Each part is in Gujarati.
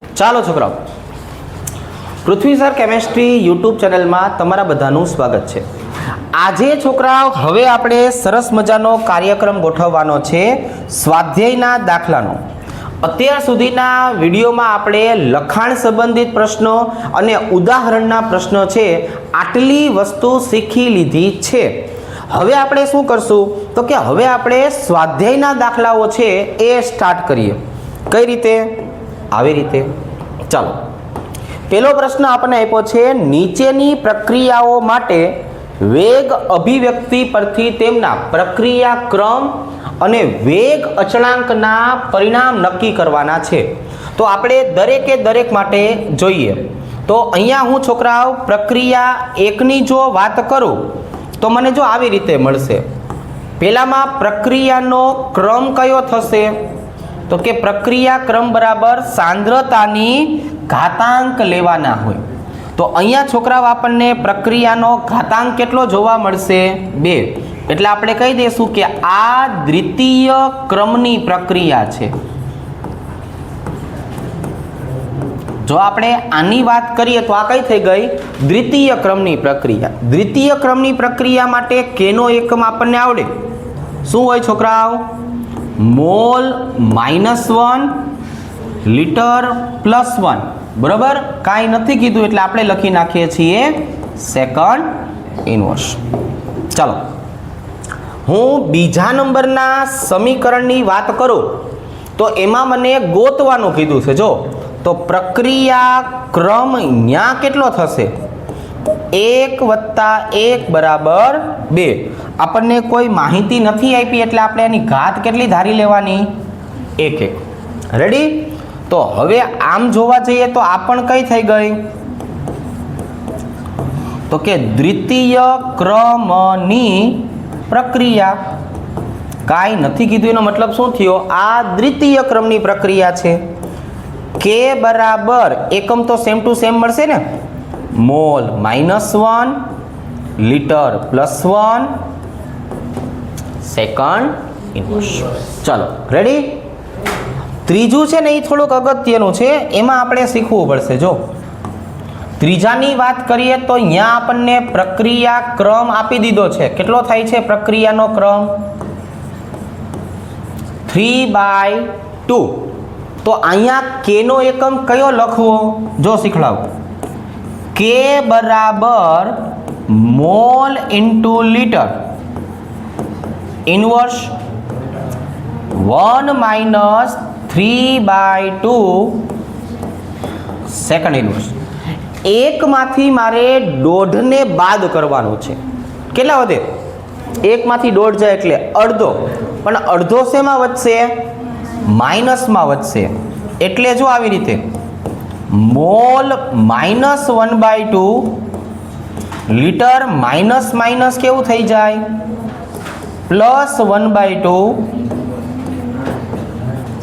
ચાલો છોકરાઓ, પૃથ્વી સર કેમેસ્ટ્રી યુટ્યુબ ચેનલમાં તમારા બધાનું સ્વાગત છે. આજે છોકરાઓ હવે આપણે સરસ મજાનો કાર્યક્રમ ગોઠવવાનો છે સ્વાધ્યાયના દાખલાનો. અત્યાર સુધીના વિડીયોમાં આપણે લખાણ સંબંધિત પ્રશ્નો અને ઉદાહરણના પ્રશ્નો છે આટલી વસ્તુ શીખી લીધી છે. હવે આપણે શું કરશું તો કે હવે આપણે સ્વાધ્યાયના દાખલાઓ છે એ સ્ટાર્ટ કરીએ. કઈ રીતે? આવી રીતે. ચાલો, પહેલો પ્રશ્ન આપણને આપ્યો છે, નીચેની પ્રક્રિયાઓ માટે વેગ અભિવ્યક્તિ પરથી તેમના પ્રક્રિયા ક્રમ અને વેગ અચળાંકના પરિણામ નક્કી કરવાના છે. તો આપણે દરેકે દરેક માટે જોઈએ. તો અહીંયા હું છોકરાઓ પ્રક્રિયા એકની જો વાત કરું તો મને જો આવી રીતે મળશે. પહેલામાં પ્રક્રિયાનો ક્રમ કયો થશે તો કે પ્રક્રિયા ક્રમ બરાબર સાંદ્રતાની ઘાતાંક લેવાના હોય. તો અહીંયા છોકરાઓ આપણને પ્રક્રિયાનો ઘાતાંક કેટલો જોવા મળશે? 2. એટલે આપણે કહી દઈશું કે આ દ્વિતીય ક્રમની પ્રક્રિયા છે. જો આપણે આની વાત કરીએ તો આ કઈ થઈ ગઈ? દ્વિતીય ક્રમની પ્રક્રિયા. દ્વિતીય ક્રમની પ્રક્રિયા માટે કેનો એકમ આપણને આવડે? શું હોય છોકરાઓ? Mall -1 litre +1. બરોબર, કાંઈ નથી કીધું એટલે આપણે લખી નાખીએ છીએ સેકન્ડ ઇન્વર્સ. ચાલો, હું બીજા નંબરના સમીકરણની વાત કરું તો એમાં મને ગોતવાનું કીધું છે. જો તો પ્રક્રિયા ક્રમ અહીંયા કેટલો થશે? 1 + 1 બરાબર 2. આપણને કોઈ માહિતી નથી આપી એટલે આપણે એની ઘાત કેટલી ધારી લેવાની? 1. રેડી? તો હવે આમ જોવા જઈએ તો આ પણ કઈ થઈ ગઈ? તો કે દ્વિતીય ક્રમની પ્રક્રિયા. કાંઈ નથી કીધું એનો મતલબ શું થયો? આ દ્વિતીય ક્રમની પ્રક્રિયા છે. કે બરાબર એકમ તો સેમ ટુ સેમ મળશે ને, મોલ -1 લીટર +1 સેકન્ડ ઇન્વર્સ. ચાલો, રેડી? ત્રીજું છે ને એ થોડુંક અગત્યનું છે, એમાં આપણે શીખવું પડશે. જો ત્રીજાની વાત કરીએ તો અહીંયા આપણને પ્રક્રિયા ક્રમ આપી દીધો છે. કેટલો થાય છે પ્રક્રિયાનો ક્રમ? 3/2. તો અહીંયા કેનો એકમ કયો લખવો? જો શીખડાવું. કે બરાબર mole * litre inverse 1 - 3/2 second inverse. એકમાંથી મારે 1.5 ને બાદ કરવાનું છે. કેટલા વધે? એકમાંથી 1.5 જાય એટલે અડધો. પણ અડધો શેમાં વધશે? માઇનસમાં વધશે. એટલે જો આવી રીતે મોલ -1/2 લીટર માઇનસ કેવું થઈ જાય? +1/2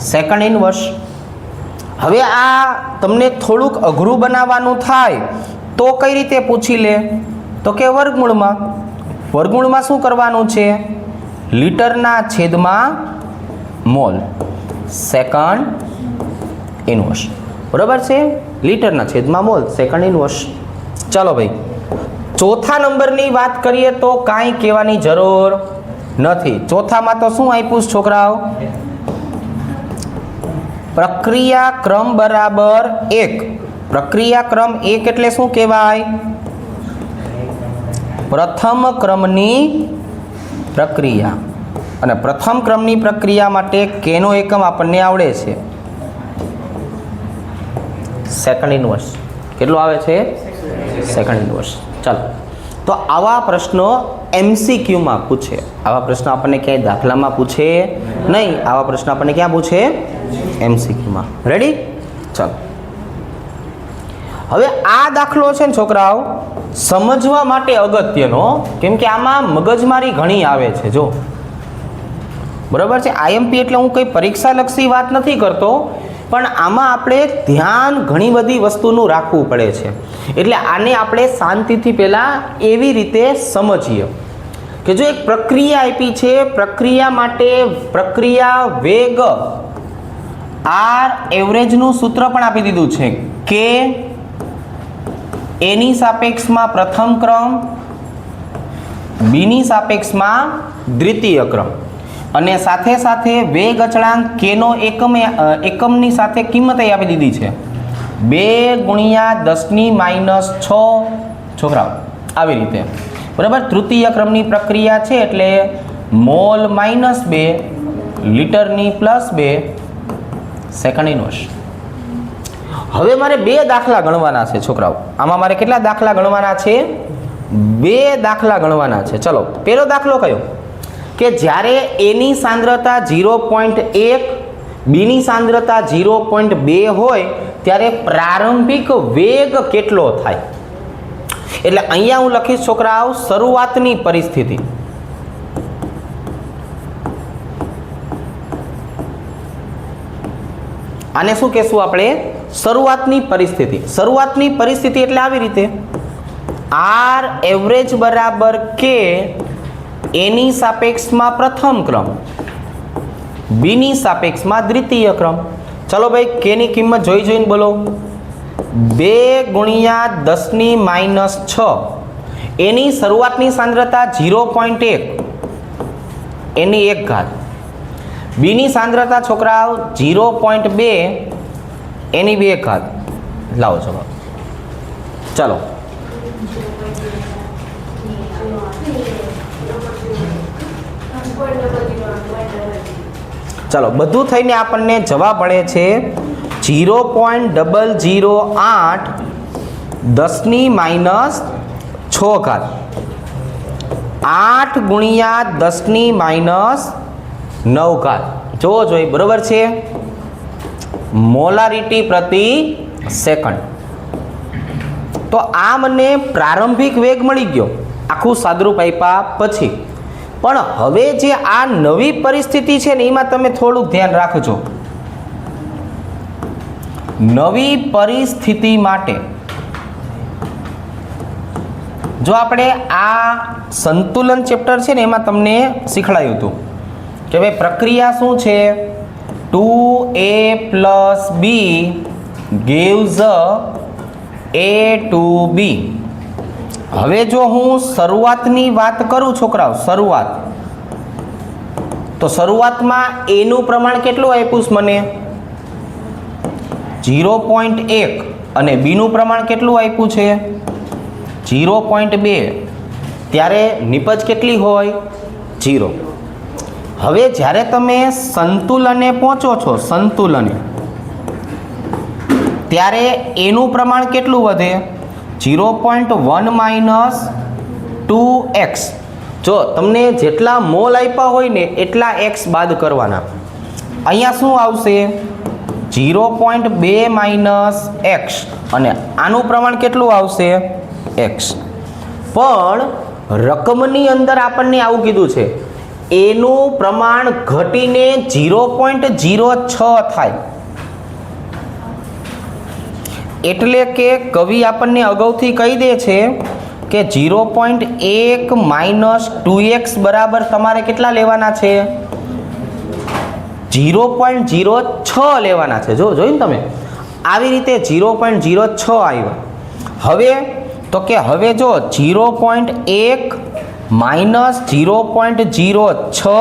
સેકન્ડ ઇન્વર્સ. હવે આ તમને થોડુંક અઘરું બનાવવાનું થાય તો કઈ રીતે પૂછી લે? તો કે વર્ગમૂળમાં. વર્ગમૂળમાં શું કરવાનું છે? લીટરના છેદમાં મોલ સેકન્ડ ઇન્વર્સ. બરાબર છે? લીટરના છેદમાં મોલ સેકન્ડ ઇન્વર્સ. ચાલો ભાઈ, ચોથા નંબરની વાત કરીએ તો કાંઈ કહેવાની જરૂર નથી. ચોથામાં તો શું આપ્યું છોકરાઓ? પ્રક્રિયા ક્રમ બરાબર 1. પ્રક્રિયા ક્રમ 1 એટલે શું કહેવાય? પ્રથમ ક્રમની પ્રક્રિયા. અને પ્રથમ ક્રમની પ્રક્રિયા માટે કેનો એકમ આપણને આવડે છે? Second inverse. કેટલો આવે છે? Second inverse. ચાલો, તો આવા પ્રશ્નો MCQમાં પૂછે. આવા પ્રશ્નો આપણને ક્યાંય દાખલામાં પૂછે નહીં. આવા પ્રશ્નો આપણને ક્યાં પૂછે? MCQમાં. રેડી? ચાલો, હવે આ દાખલો છે ને છોકરાઓ સમજવા માટે અગત્યનો, કેમ કે આમાં મગજમારી ઘણી આવે છે. જો બરાબર છે, IMP એટલે હું કંઈ પરીક્ષાલક્ષી વાત નથી કરતો, પણ આમાં આપણે ધ્યાન ઘણી બધી વસ્તુનું રાખવું પડે છે. એટલે આને આપણે શાંતિથી પહેલાં એવી રીતે સમજીએ કે જો એક પ્રક્રિયા આપી છે, પ્રક્રિયા માટે પ્રક્રિયા વેગ આર એવરેજનું સૂત્ર પણ આપી દીધું છે કે એની સાપેક્ષમાં પ્રથમ ક્રમ, બીની સાપેક્ષમાં દ્વિતીય ક્રમ, અને સાથે સાથે વેગ અચળાંક કેનો એકમની સાથે કિંમત આપી દીધી છે 2 × 10⁻6 છોકરાઓ, આવી રીતે બરાબર. તૃતીય ક્રમની પ્રક્રિયા છે એટલે મોલ -2 લીટરની +2 સેકન્ડ ઇનવર્સ. હવે મારે 2 દાખલા ગણવાના છે છોકરાઓ. આમાં મારે કેટલા દાખલા ગણવાના છે? 2 દાખલા ગણવાના છે. ચલો, પહેલો દાખલો કયો? કે જ્યારે એની સાંદ્રતા 0.1, બીની સાંદ્રતા 0.2 હોય ત્યારે પ્રારંભિક વેગ કેટલો થાય? એટલે અહીંયા હું લખીશ છોકરાઓ શરૂઆતની પરિસ્થિતિ. આને શું કહેશું આપણે? શરૂઆતની પરિસ્થિતિ. શરૂઆતની પરિસ્થિતિ એટલે આવી રીતે આર એવરેજ બરાબર કે એની સાપેક્ષમાં પ્રથમ ક્રમ, બીની સાપેક્ષમાં દ્વિતીય ક્રમ. ચલો ભાઈ, કેની કિંમત જોઈને બોલો. 2 × 10⁻6. એની શરૂઆતની સાંદ્રતા 0.1, એની 1 ઘાત. બીની સાંદ્રતા છોકરાઓ 0.2, એની 2 ઘાત. લાવો ચલો. ચલો ચલો, બધું થઈને આપણને જવાબ મળે છે 0.008 10⁻6 ઘાત. 8 × 10⁻9 ઘાત. જોવો જોઈએ, બરોબર છે? મોલારિટી પ્રતિ સેકન્ડ. તો આ મને પ્રારંભિક વેગ મળી ગયો આખું સાદરૂપ આપ્યા પછી. પણ હવે જે આ નવી પરિસ્થિતિ છે ને એમાં તમે થોડુંક ધ્યાન રાખજો. નવી પરિસ્થિતિ માટે જો આપણે આ સંતુલન ચેપ્ટર છે ને એમાં તમને શીખવાડ્યું હતું કે ભાઈ પ્રક્રિયા શું છે? 2a + b gives a to b. હવે જો હું શરૂઆતની વાત કરું છોકરાઓ, શરૂઆત, તો શરૂઆતમાં a નું પ્રમાણ કેટલું આપ્યું છે મને? 0.1, અને b નું પ્રમાણ કેટલું આપ્યું છે? 0.2. ત્યારે નિપજ કેટલી હોય? 0. હવે જ્યારે તમે સંતુલને પહોંચો છો, સંતુલને, ત્યારે એનું પ્રમાણ કેટલું વધે? 0.1 - 2x. જો તમને જેટલા મોલ આપ્યા હોય ને એટલા x બાદ કરવાના. અહીંયા શું આવશે? 0.2 - x, અને આનું પ્રમાણ કેટલું આવશે? x. પણ રકમની અંદર આપણને આવું કીધું છે, એનું પ્રમાણ ઘટીને 0.06 થાય. એટલે કે કવિ આપણને અગાઉથી કહી દે છે કે 0.1 - 2x બરાબર તમારે કેટલા લેવાના છે? 0.06 લેવાના છે. જોયું ને તમે? આવી રીતે 0.06 આવ્યા. હવે તો કે હવે જો 0.1 - 0.06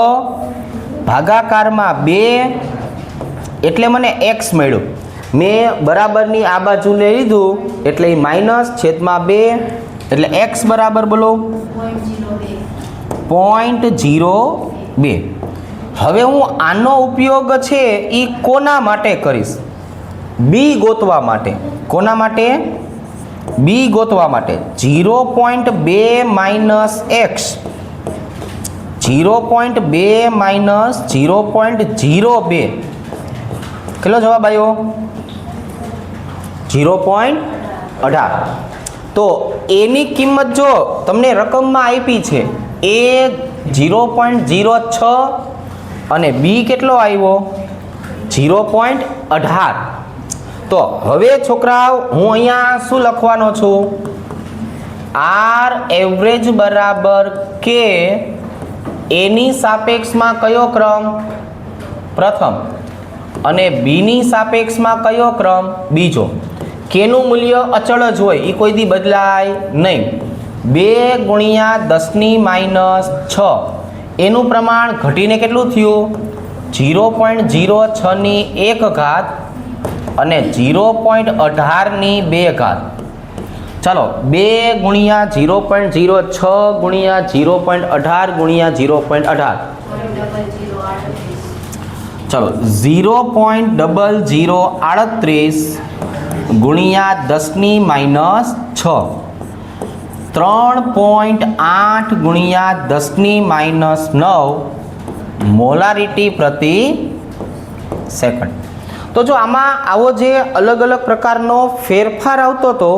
ભાગાકારમાં 2, એટલે મને x મળ્યું. મેં બરાબરની આ બાજુ લઈ લીધું એટલે -/2, એટલે x બરાબર બોલો 0.02. હવે હું આનો ઉપયોગ છે એ કોના માટે કરીશ? b ગોતવા માટે. કોના માટે? b ગોતવા માટે. 0.2 - x, 0.2 - 0.02. કેટલો જવાબ આવ્યો? 0.18. તો એની કિંમત જો તમને રકમમાં આપી છે એ 0.06 અને બી કેટલો આવ્યો? 0.18. તો હવે છોકરાઓ હું અહીંયા શું લખવાનો છું? આર એવરેજ બરાબર કે એની સાપેક્ષમાં કયો ક્રમ? પ્રથમ. અને બીની સાપેક્ષમાં કયો ક્રમ? બીજો. કેનું મૂલ્ય અચળ જ હોય, એ કોઈ દી બદલાય નહીં. 2 ગુણ્યા 10⁻6 એનું પ્રમાણ ઘટીને કેટલું થયું? 0.06 ની 1 ઘાત અને 0.18 ની 2 ઘાત. ચાલો 2 ગુણ્યા 0.06 ગુણ્યા 0.18 ગુણ્યા 0.18, ચાલો 0.0038 ગુણ્યા 10⁻6, 3.8 ગુણ્યા 10⁻9 મોલારિટી પ્રતિ સેકન્ડ. તો જો આમાં આવો જે અલગ અલગ પ્રકારનો ફેરફાર આવતો હતો,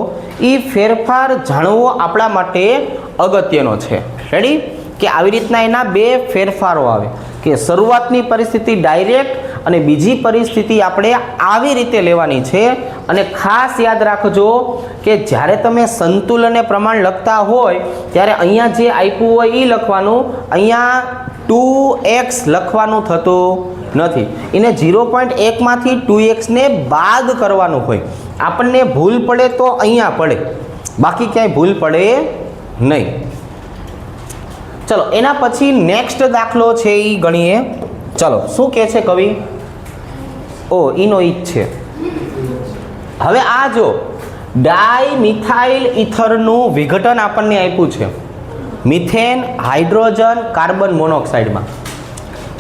એ ફેરફાર જાણવો આપણા માટે અગત્યનો છે. રેડી? કે આવી રીતના એના 2 ફેરફારો આવે, કે શરૂઆતની પરિસ્થિતિ ડાયરેક્ટ અને બીજી પરિસ્થિતિ આપણે આવી રીતે લેવાની છે. અને ખાસ યાદ રાખજો કે જ્યારે તમે સંતુલન અને પ્રમાણ લખતા હોય ત્યારે અહીંયા જે આપ્યું હોય એ લખવાનું, અહીંયા 2x લખવાનું થતું નથી. એને 0.1 માંથી 2x ને બાદ કરવાનું હોય. આપણને ભૂલ પડે તો અહીંયા પડે, બાકી ક્યાંય ભૂલ પડે નહીં. ચલો એના પછી નેક્સ્ટ દાખલો છે એ ગણીએ. ચલો શું કહે છે કવિ? ઈનો ઈ જ છે. હવે આ જો ડાયમિથાઇલ ઇથરનું વિઘટન આપણને આપ્યું છે મિથેન હાઇડ્રોજન કાર્બન મોનોક્સાઇડમાં.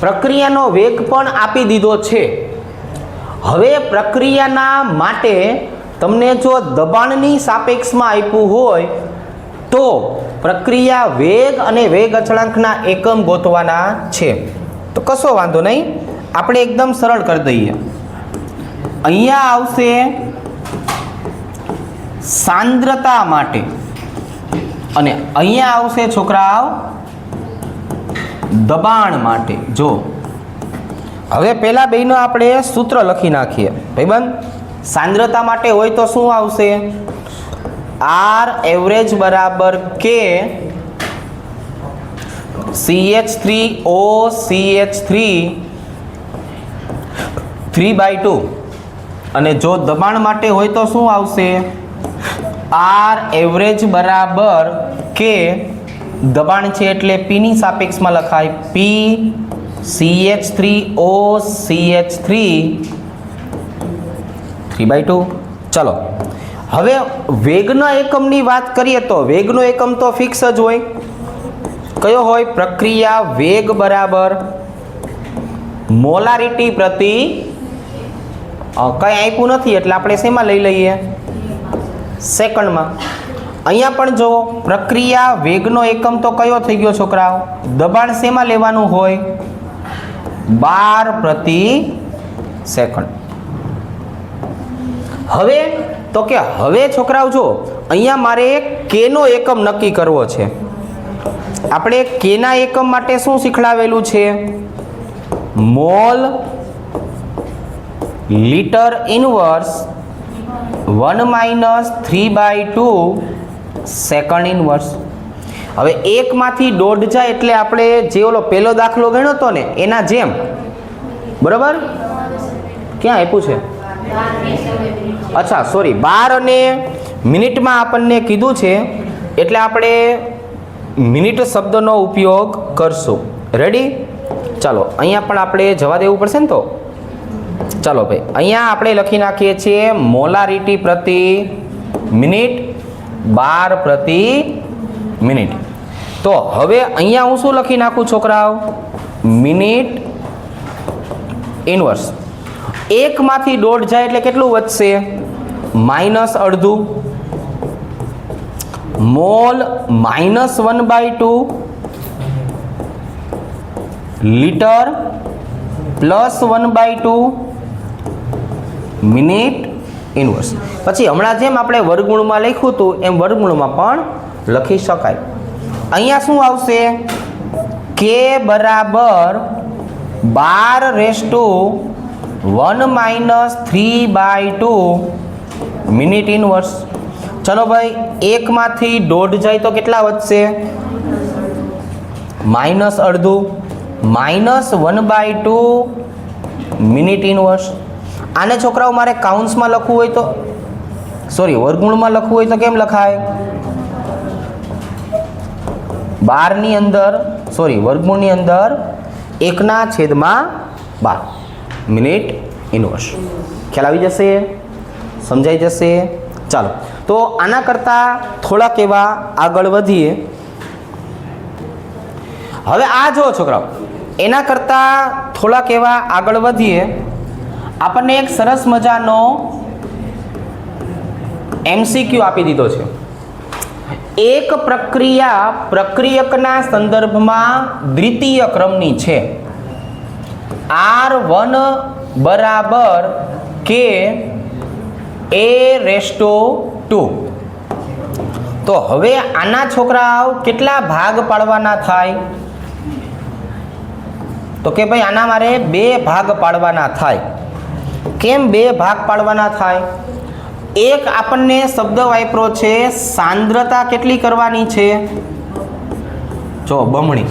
પ્રક્રિયાનો વેગ પણ આપી દીધો છે. હવે પ્રક્રિયાના માટે તમને જો દબાણની સાપેક્ષમાં આપ્યું હોય તો પ્રક્રિયા વેગ અને વેગ અચળાંકના એકમ ગોતવાના છે. તો કશો વાંધો નહીં, આપણે એકદમ સરળ કરી દઈએ. અહીંયા આવશે સાંદ્રતા માટે અને અહીંયા આવશે છોકરાઓ દબાણ માટે. જો હવે પહેલા બેનો આપણે સૂત્ર લખી નાખીએ ભાઈબંધ. સાંદ્રતા માટે હોય તો શું આવશે? R એવરેજ બરાબર K CH3O CH3 3/2. અને જો દબાણ માટે હોય તો શું આવશે? R એવરેજ બરાબર K, દબાણ છે એટલે P ની સાપેક્ષમાં લખાય P CH3O CH3 3/2. ચલો હવે વેગના એકમની વાત કરીએ તો વેગનો એકમ તો ફિક્સ જ હોય. કયો હોય? પ્રક્રિયા વેગ બરાબર મોલારિટી પ્રતિ, કંઈ આપ્યું નથી એટલે આપણે શેમાં લઈ લઈએ? સેકન્ડમાં. અહીંયા પણ જો પ્રક્રિયા વેગનો એકમ તો કયો થઈ ગયો છોકરાઓ? દબાણ શેમાં લેવાનું હોય? બાર પ્રતિ સેકન્ડ. હવે તો કે હવે છોકરાઓ જો અહીંયા મારે કે નો એકમ નક્કી કરવો છે. આપણે કે ના એકમ માટે શું શીખડાવેલું છે? Mall litre inverse 1 - 3/2 second inverse. હવે એકમાંથી દોઢ જાય એટલે આપણે જે ઓલો પહેલો દાખલો ગણ્યો હતો ને એના જેમ, બરાબર? ક્યાં આપ્યું છે? અચ્છા સોરી, 12 અને મિનિટમાં આપણને કીધું છે એટલે આપણે મિનિટ શબ્દનો ઉપયોગ કરશું. રેડી? ચાલો અહીંયા પણ આપણે જવા દેવું પડશે ને. તો ચાલો ભાઈ અહીંયા આપણે લખી નાખીએ છીએ મોલારિટી પ્રતિ મિનિટ 12 પ્રતિ મિનિટ. તો હવે અહીંયા હું શું લખી નાખું છોકરાઓ? Minute inverse. એકમાંથી દોઢ જાય એટલે કેટલું વધશે? -અડધું. Mall -1/2 litre +1/2 minute inverse. પછી હમણાં જેમ આપણે વર્ગમૂળમાં લખ્યું હતું એમ વર્ગમૂળમાં પણ લખી શકાય. અહીંયા શું આવશે? કે બરાબર 12 - 3/2 મિનિટ ઇનવર્સ. ચલો ભાઈ એકમાંથી દોઢ જાય તો કેટલા વધશે? -અડધું. -1/2 મિનિટ ઇનવર્સ. આને છોકરાઓ મારે કાઉન્સમાં લખવું હોય તો વર્ગમૂળમાં લખવું હોય તો કેમ લખાય? 12 અંદર વર્ગમૂળની અંદર 1/12 મિનિટ ઇનવર્સ. ખ્યાલ આવી જશે? સમજાઈ જશે? ચાલો, તો આના કરતાં થોડાક એવા આગળ વધીએ. હવે આ જો છોકરાઓ, એના કરતાં થોડાક એવા આગળ વધીએ. આપણને એક સરસ મજાનો MCQ આપી દીધો છે. એક પ્રક્રિયા પ્રક્રિયકના સંદર્ભમાં દ્વિતીય ક્રમની છે. R1 બરાબર કે A⁻². તો હવે આના છોકરાઓ કેટલા ભાગ પાડવાના થાય? તો કે ભાઈ આના મારે 2 ભાગ પાડવાના થાય. કેમ 2 ભાગ પાડવાના થાય? એક આપણને શબ્દ વાપરો છે સાંદ્રતા કેટલી કરવાની છે? જો બમણી.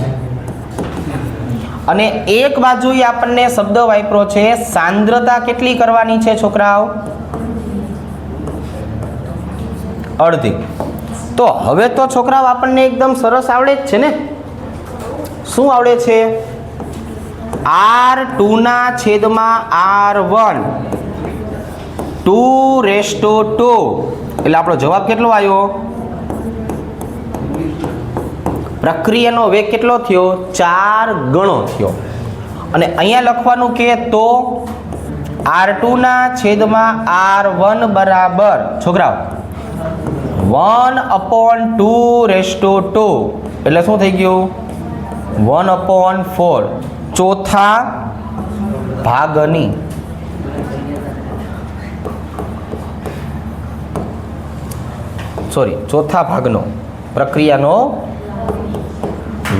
અને એક બાજુએ આપણને શબ્દ વાપરો છે સાંદ્રતા કેટલી કરવાની છે છોકરાઓ? અડધી. તો હવે તો છોકરાઓ આપણને એકદમ સરસ આવડે જ છે ને. શું આવડે છે? R2/R1 2:2. એટલે આપણો જવાબ કેટલો આવ્યો? પ્રક્રિયાનો વેગ કેટલો થયો? 4 ગણો થયો. અને અહીંયા લખવાનું કે તો R2/R1 બરાબર છોકરાઓ 1/2:2. એટલે શું થઈ ગયું? 1/4 ચોથા ભાગની. ચોથા ભાગનો પ્રક્રિયાનો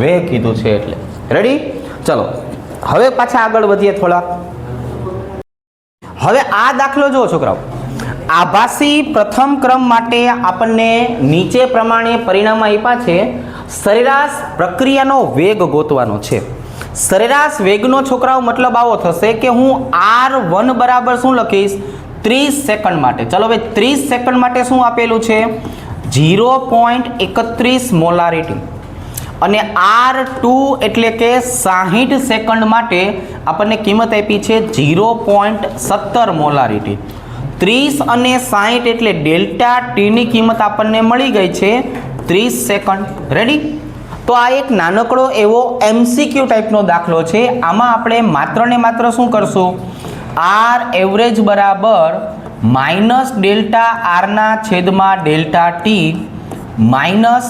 વેગ કીધું છે એટલે. રેડી? ચલો હવે પાછા આગળ વધીએ થોડા. હવે આ દાખલો જુઓ છોકરાઓ. આભાસી પ્રથમ ક્રમ માટે આપણને નીચે પ્રમાણે પરિણામ આપ્યા છે. સરેરાશ પ્રક્રિયાનો વેગ ગોતવાનો છે. સરેરાશ વેગનો છોકરાઓ મતલબ આવો થશે કે હું R1 બરાબર શું લખીશ? 30 સેકન્ડ માટે. ચલો હવે 30 સેકન્ડ માટે શું આપેલું છે? 0.31 મોલારિટી. અને R2 એટલે કે 60 સેકન્ડ માટે આપણને કિંમત આપી છે 0.17 મોલારિટી. 30 અને 60 એટલે ડેલ્ટા ટીની કિંમત આપણને મળી ગઈ છે 30 સેકન્ડ. રેડી? તો આ એક નાનકડો એવો MCQ ટાઈપનો દાખલો છે. આમાં આપણે માત્ર ને માત્ર શું કરશું? R એવરેજ બરાબર માઇનસ ડેલ્ટા R/ડેલ્ટા T માઇનસ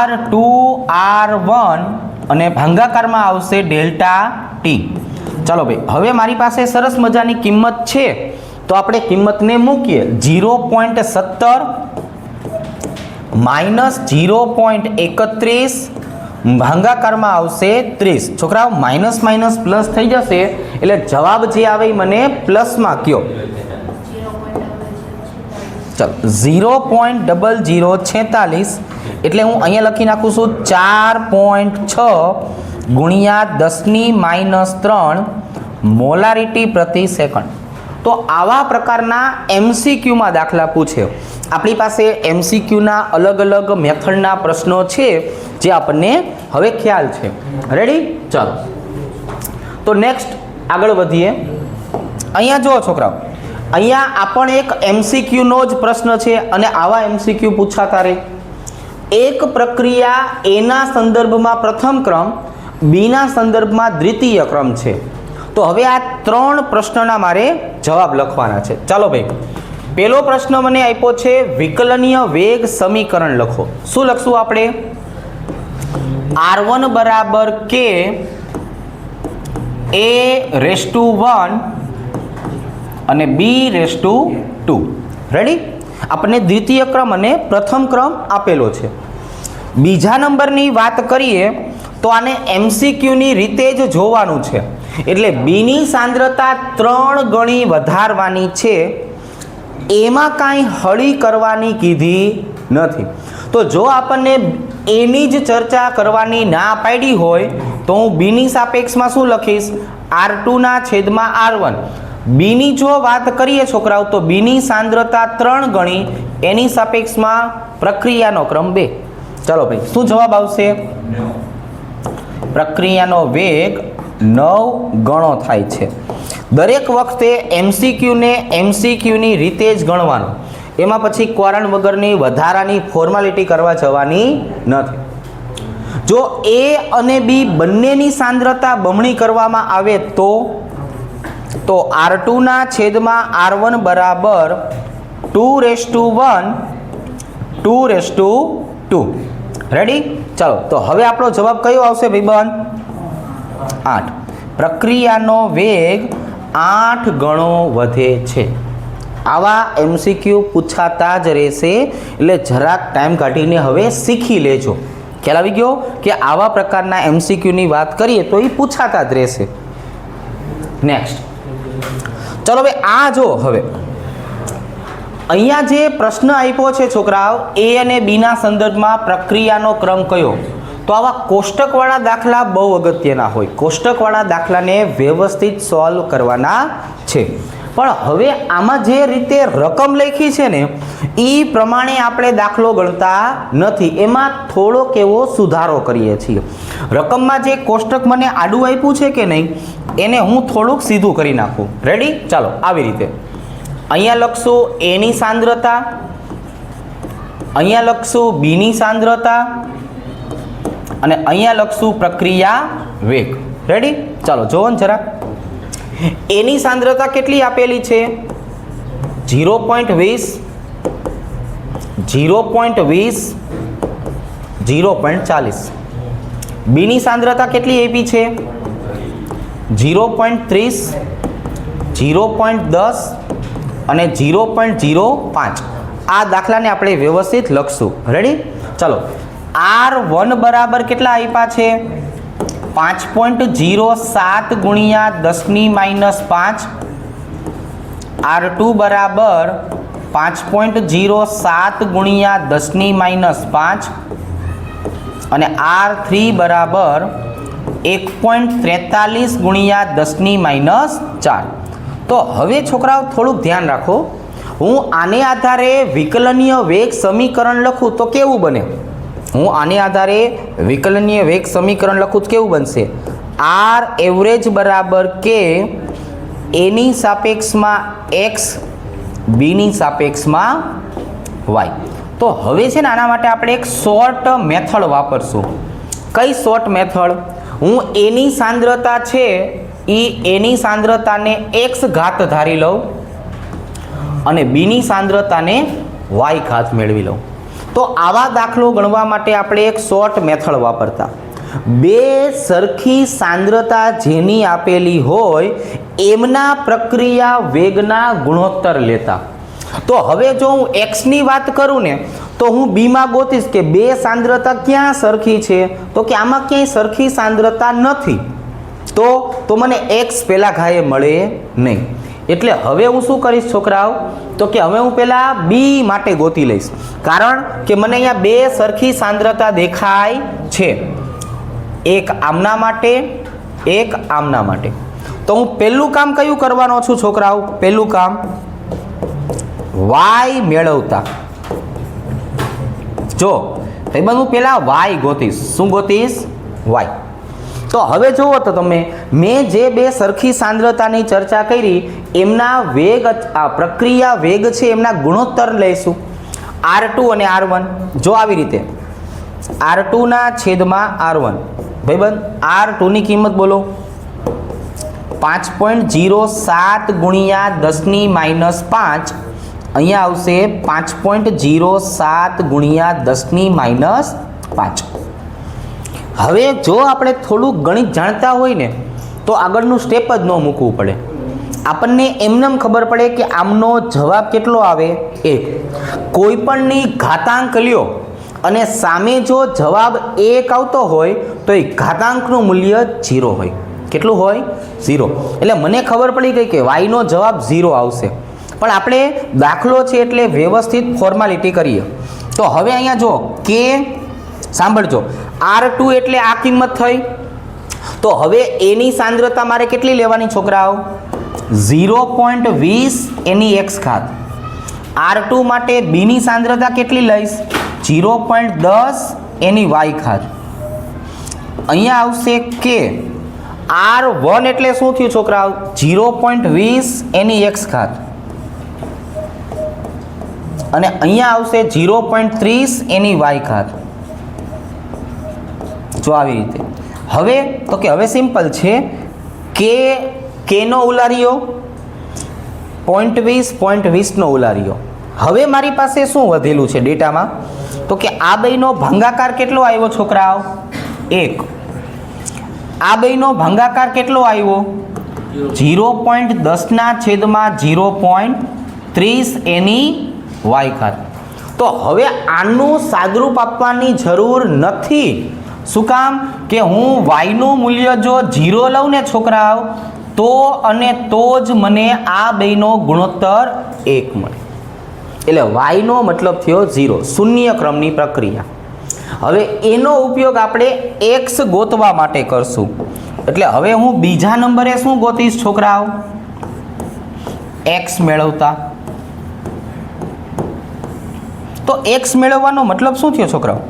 R2/R1 અને ભાગાકારમાં આવશે ડેલ્ટા T. ચાલો ભાઈ, હવે મારી પાસે સરસ મજાની કિંમત છે તો આપણે કિંમતને મૂકીએ. 0.17 માઇનસ 0.31 ભાગાકારમાં આવશે 30. છોકરાઓ માઇનસ માઇનસ પ્લસ થઈ જશે એટલે જવાબ જે આવે એ મને પ્લસમાં કયો. ચાલો 0.0046 એટલે હું અહીંયા લખી નાખું છું 4.6 ગુણ્યા 10⁻³ મોલારિટી પ્રતિ સેકન્ડ. તો આવા પ્રકારના MCQમાં દાખલા પૂછે. આપણી પાસે MCQના અલગ અલગ મેથડના પ્રશ્નો છે જે આપણને હવે ખ્યાલ છે. રેડી? ચાલો તો નેક્સ્ટ આગળ વધીએ. અહીંયા જુઓ છોકરાઓ, અહીંયા આપણને એક MCQનો જ પ્રશ્ન છે અને આવા MCQ પૂછાતા રહે. એક પ્રક્રિયા એના સંદર્ભમાં પ્રથમ ક્રમ, બીના સંદર્ભમાં દ્વિતીય ક્રમ છે. તો હવે આ 3 પ્રશ્નના મારે જવાબ લખવાના છે. ચાલો ભાઈ, પહેલો પ્રશ્ન મને આપ્યો છે વિકલનીય વેગ સમીકરણ લખો. શું લખશું આપણે? R1 બરાબર કે A⁻1 અને B⁻2. રેડી? આપણને દ્વિતીય ક્રમ અને પ્રથમ ક્રમ આપેલો છે. બીજા નંબરની વાત કરીએ તો આને MCQની રીતે જ જોવાનું છે. એટલે બીની સાંદ્રતા 3 ગણી વધારવાની છે. એમાં કાંઈ હળી કરવાની કીધી નથી. તો જો આપણને એની જ ચર્ચા કરવાની ના પાડી હોય તો હું બીની સાપેક્ષમાં શું લખીશ? R2 ના છેદમાં R1. બીની જો વાત કરીએ છોકરાઓ તો બીની સાંદ્રતા 3 ગણી, એની સાપેક્ષમાં પ્રક્રિયાનો ક્રમ 2. ચાલો ભાઈ, શું જવાબ આવશે? પ્રક્રિયાનો વેગ 9 ગણો થાય છે. દરેક વખતે MCQને MCQની રીતે જ ગણવાનો, એમાં પછી કારણ વગરની વધારાની ફોર્માલિટી કરવા જવાની નથી. જો A અને B બંનેની સાંદ્રતા બમણી કરવામાં આવે તો R2 ના છેદમાં R1 બરાબર 2:1 2:2. રેડી? ચાલો, તો હવે આપણો જવાબ કયો આવશે ભાઈબંધ? 8. પ્રક્રિયાનો વેગ 8 ગણો વધે છે. આવા MCQ પૂછાતા જ રહેશે, એટલે જરાક ટાઈમ કાઢીને હવે શીખી લેજો. ખ્યાલ આવી ગયો કે આવા પ્રકારના MCQની વાત કરીએ તો એ પૂછાતા જ રહેશે. નેક્સ્ટ, ચલો ભાઈ, આ જો હવે અહીંયા જે પ્રશ્ન આપ્યો છે છોકરાઓ, A અને B ના સંદર્ભમાં પ્રક્રિયાનો ક્રમ કયો? તો આવા કોષ્ટકવાળા દાખલા બહુ અગત્યના હોય. કોષ્ટકવાળા દાખલાને વ્યવસ્થિત સોલ્વ કરવાના છે. પણ હવે આમાં જે રીતે રકમ લખી છે ને એ પ્રમાણે આપણે દાખલો ગણતા નથી, એમાં થોડોક એવો સુધારો કરીએ છીએ. રકમમાં જે કોષ્ટક મને આડું આપ્યું છે કે નહીં, એને હું થોડુંક સીધું કરી નાખું. રેડી? ચાલો, આવી રીતે અહીંયા લખશું A ની સાંદ્રતા, અહીંયા લખશું B ની સાંદ્રતા અને અહીંયા લખશું પ્રક્રિયા વેગ. રેડી? ચાલો જોવો ને જરા. A ની સાંદ્રતા કેટલી આપેલી છે? 0.20, 0.20, 0.40. B ની સાંદ્રતા કેટલી આપી છે? 0.30, 0.10 અને 0.05. આ દાખલાને આપણે વ્યવસ્થિત લખશું. રેડી? ચાલો, R1 બરાબર કેટલા આપ્યા છે? 5.07 ગુણ્યા 10⁻5. R2 બરાબર 5.07 ગુણ્યા 10⁻5 અને R3 બરાબર 1.43 ગુણ્યા 10⁻4. તો હવે છોકરાઓ થોડુંક ધ્યાન રાખો, હું આને આધારે વિકલનીય વેગ સમીકરણ લખું તો કેવું બને? હું આને આધારે વિકલનીય વેગ સમીકરણ લખું તો કેવું બનશે? R એવરેજ બરાબર કે A ની સાપેક્ષમાં X, B ની સાપેક્ષમાં Y. તો હવે છે ને આના માટે આપણે એક શોર્ટ મેથડ વાપરશું. કઈ શોર્ટ મેથડ? હું A ની સાંદ્રતા છે એ A ની સાંદ્રતાને X ઘાત ધારી લઉં અને B ની સાંદ્રતાને Y ઘાત મેળવી લઉં. તો આવા દાખલો ગણવા માટે આપણે એક શોર્ટ મેથડ વાપરતા. બે સરખી સાંદ્રતા જેની આપેલી હોય એમના પ્રક્રિયા વેગના ગુણોત્તર લેતા. તો હવે જો હું X ની વાત કરું ને તો હું B માં ગોતીશ કે બે સાંદ્રતા ક્યાં સરખી છે, તો કે આમાં ક્યાંય સરખી સાંદ્રતા નથી, તો મને X પહેલા ઘાયે મળે નહીં. એટલે હવે હું શું કરીશ છોકરાઓ, તો કે હવે હું પહેલા B માટે ગોતી લઈશ, કારણ કે મને અહીંયા બે સરખી સાંદ્રતા દેખાય છે, એક આમના માટે, એક આમના માટે. તો હું પહેલું કામ કયું કરવાનો છું છોકરાઓ? પહેલું કામ Y મેળવતા. જો ભાઈબંધ હું પહેલા Y ગોતીશ. શું ગોતીશ? Y. તો હવે જુઓ તો તમે, મેં જે બે સરખી સાંદ્રતાની ચર્ચા કરી એમના વેગ, આ પ્રક્રિયા વેગ છે એમના ગુણોત્તર લઈશું, R2 અને R1. જો આવી રીતે R2 ના છેદમાં R1. ભાઈબંધ R2 ની કિંમત બોલો. 5.07 ગુણ્યા 10⁻5. અહીંયા આવશે 5.07 ગુણ્યા 10⁻5. હવે જો આપણે થોડું ગણિત જાણતા હોય ને તો આગળનું સ્ટેપ જ ન મૂકવું પડે. આપણને એમનેમ ખબર પડે કે આમનો જવાબ કેટલો આવે? 1. કોઈ પણની ઘાતાંક લ્યો અને સામે જો જવાબ 1 આવતો હોય તો એ ઘાતાંકનું મૂલ્ય 0 હોય. કેટલું હોય? 0. એટલે મને ખબર પડી ગઈ કે y નો જવાબ 0 આવશે. પણ આપણે દાખલો છે એટલે વ્યવસ્થિત ફોર્માલિટી કરીએ. તો હવે અહીંયા જો કે સાંભળજો, R2 એટલે આ કિંમત થઈ, તો હવે એની સાંદ્રતા મારે કેટલી લેવાની છોકરાઓ? 0.20 એની x ઘાત. R2 માટે B ની સાંદ્રતા કેટલી લઈશ? 0.10 એની y ઘાત. અહીંયા આવશે કે R1 એટલે શું થયું છોકરાઓ? 0.20 એની x ઘાત. અને અહીંયા આવશે 0.30 એની y ઘાત. જો આવી રીતે. હવે તો કે હવે સિમ્પલ છે કે નો ઉલાર્યો 0.20 નો ઉલાર્યો. હવે મારી પાસે શું વધેલું છે ડેટામાં? તો કે આ બેયનો ભાગાકાર કેટલો આવ્યો છોકરાઓ? 1. આ બેયનો ભાગાકાર કેટલો આવ્યો? 0.10 ના છેદમાં 0.30 એની y ઘાત. તો હવે આનું સાદરૂપ આપવાની જરૂર નથી. શું કામ? કે હું y નું મૂલ્ય જો 0 લઉં ને છોકરાઓ તો અને તો જ મને આ બેયનો ગુણોત્તર 1 મળે. એટલે y નો મતલબ થયો 0, શૂન્ય ક્રમની પ્રક્રિયા. હવે એનો ઉપયોગ આપણે x ગોતવા માટે કરશું. એટલે હવે હું બીજા નંબરે શું ગોતીશ છોકરાઓ? x મેળવતા. તો x મેળવવાનો મતલબ શું થયો છોકરાઓ?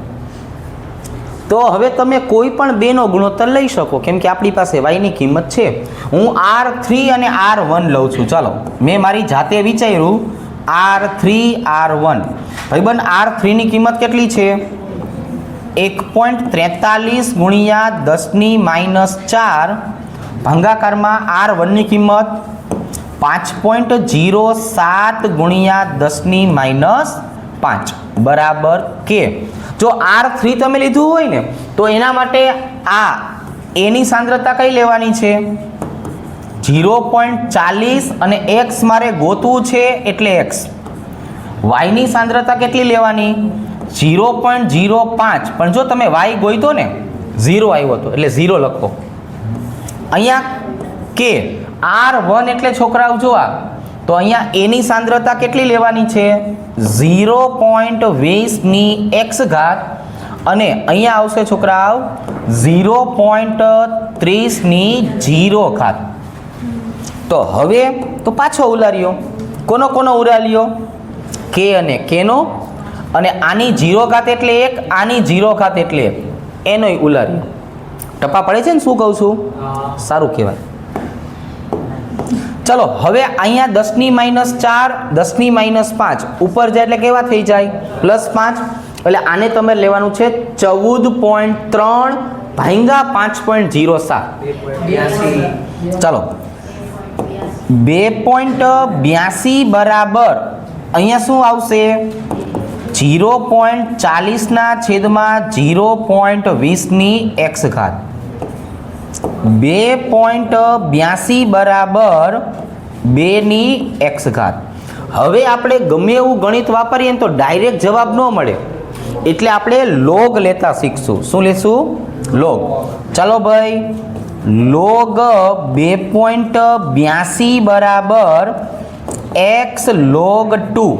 તો હવે તમે કોઈ પણ બેનો ગુણોત્તર લઈ શકો, કેમ કે આપણી પાસે y ની કિંમત છે. હું R3 અને R1 લઉં છું. ચાલો મેં મારી જાતે વિચાર્યું R3 R1. ભાઈબંધ R3 ની કિંમત કેટલી છે? 1.43 ગુણ્યા 10⁻⁴ ભાગાકારમાં R1 ની કિંમત 5.07 ગુણ્યા 10⁻5 બરાબર કે. જો R3 તમે લીધું હોય ને તો એના માટે આ એની સાંદ્રતા કઈ લેવાની છે? 0.40 અને x મારે ગોતવું છે એટલે x. y ની સાંદ્રતા કેટલી લેવાની? 0.05. પણ જો તમે y ગોઈતો ને 0 આવ્યો હતો એટલે 0 લખો. અહીંયા કે R1 એટલે છોકરાઓ જો આ તો અહીંયા એની સાંદ્રતા કેટલી લેવાની છે? 0.20 ની x ઘાત અને અહીંયા આવશે છોકરાઓ 0.30 ની 0 ઘાત. તો હવે તો પાછો ઉલાર્યો. કોનો ઉલાર્યો? k અને k નો. અને આની 0 ઘાત એટલે 1, આની 0 ઘાત એટલે 1, એનોય ઉલાર્યો. ટપા પડે છે ને શું કહું છું? સારું કહેવાય. ચલો હવે અહીંયા 10⁻⁴, 10⁻5 ઉપર જાય એટલે કેવા થઈ જાય? +5. એટલે આને તમે લેવાનું છે 14.3 ભાંગા 5.07. ચાલો 2.82 બરાબર અહીંયા શું આવશે? 0.40 ના છેદમાં 0.20 ની x ઘાત. 2.82 બરાબર 2 ની x ઘાત. હવે આપણે ગમે એવું ગણિત વાપરીએ તો ડાયરેક્ટ જવાબ ન મળે, એટલે આપણે લોગ લેતા શીખશું. શું લેશું? લોગ. ચાલો ભાઈ, લોગ 2.82 બરાબર x log 2.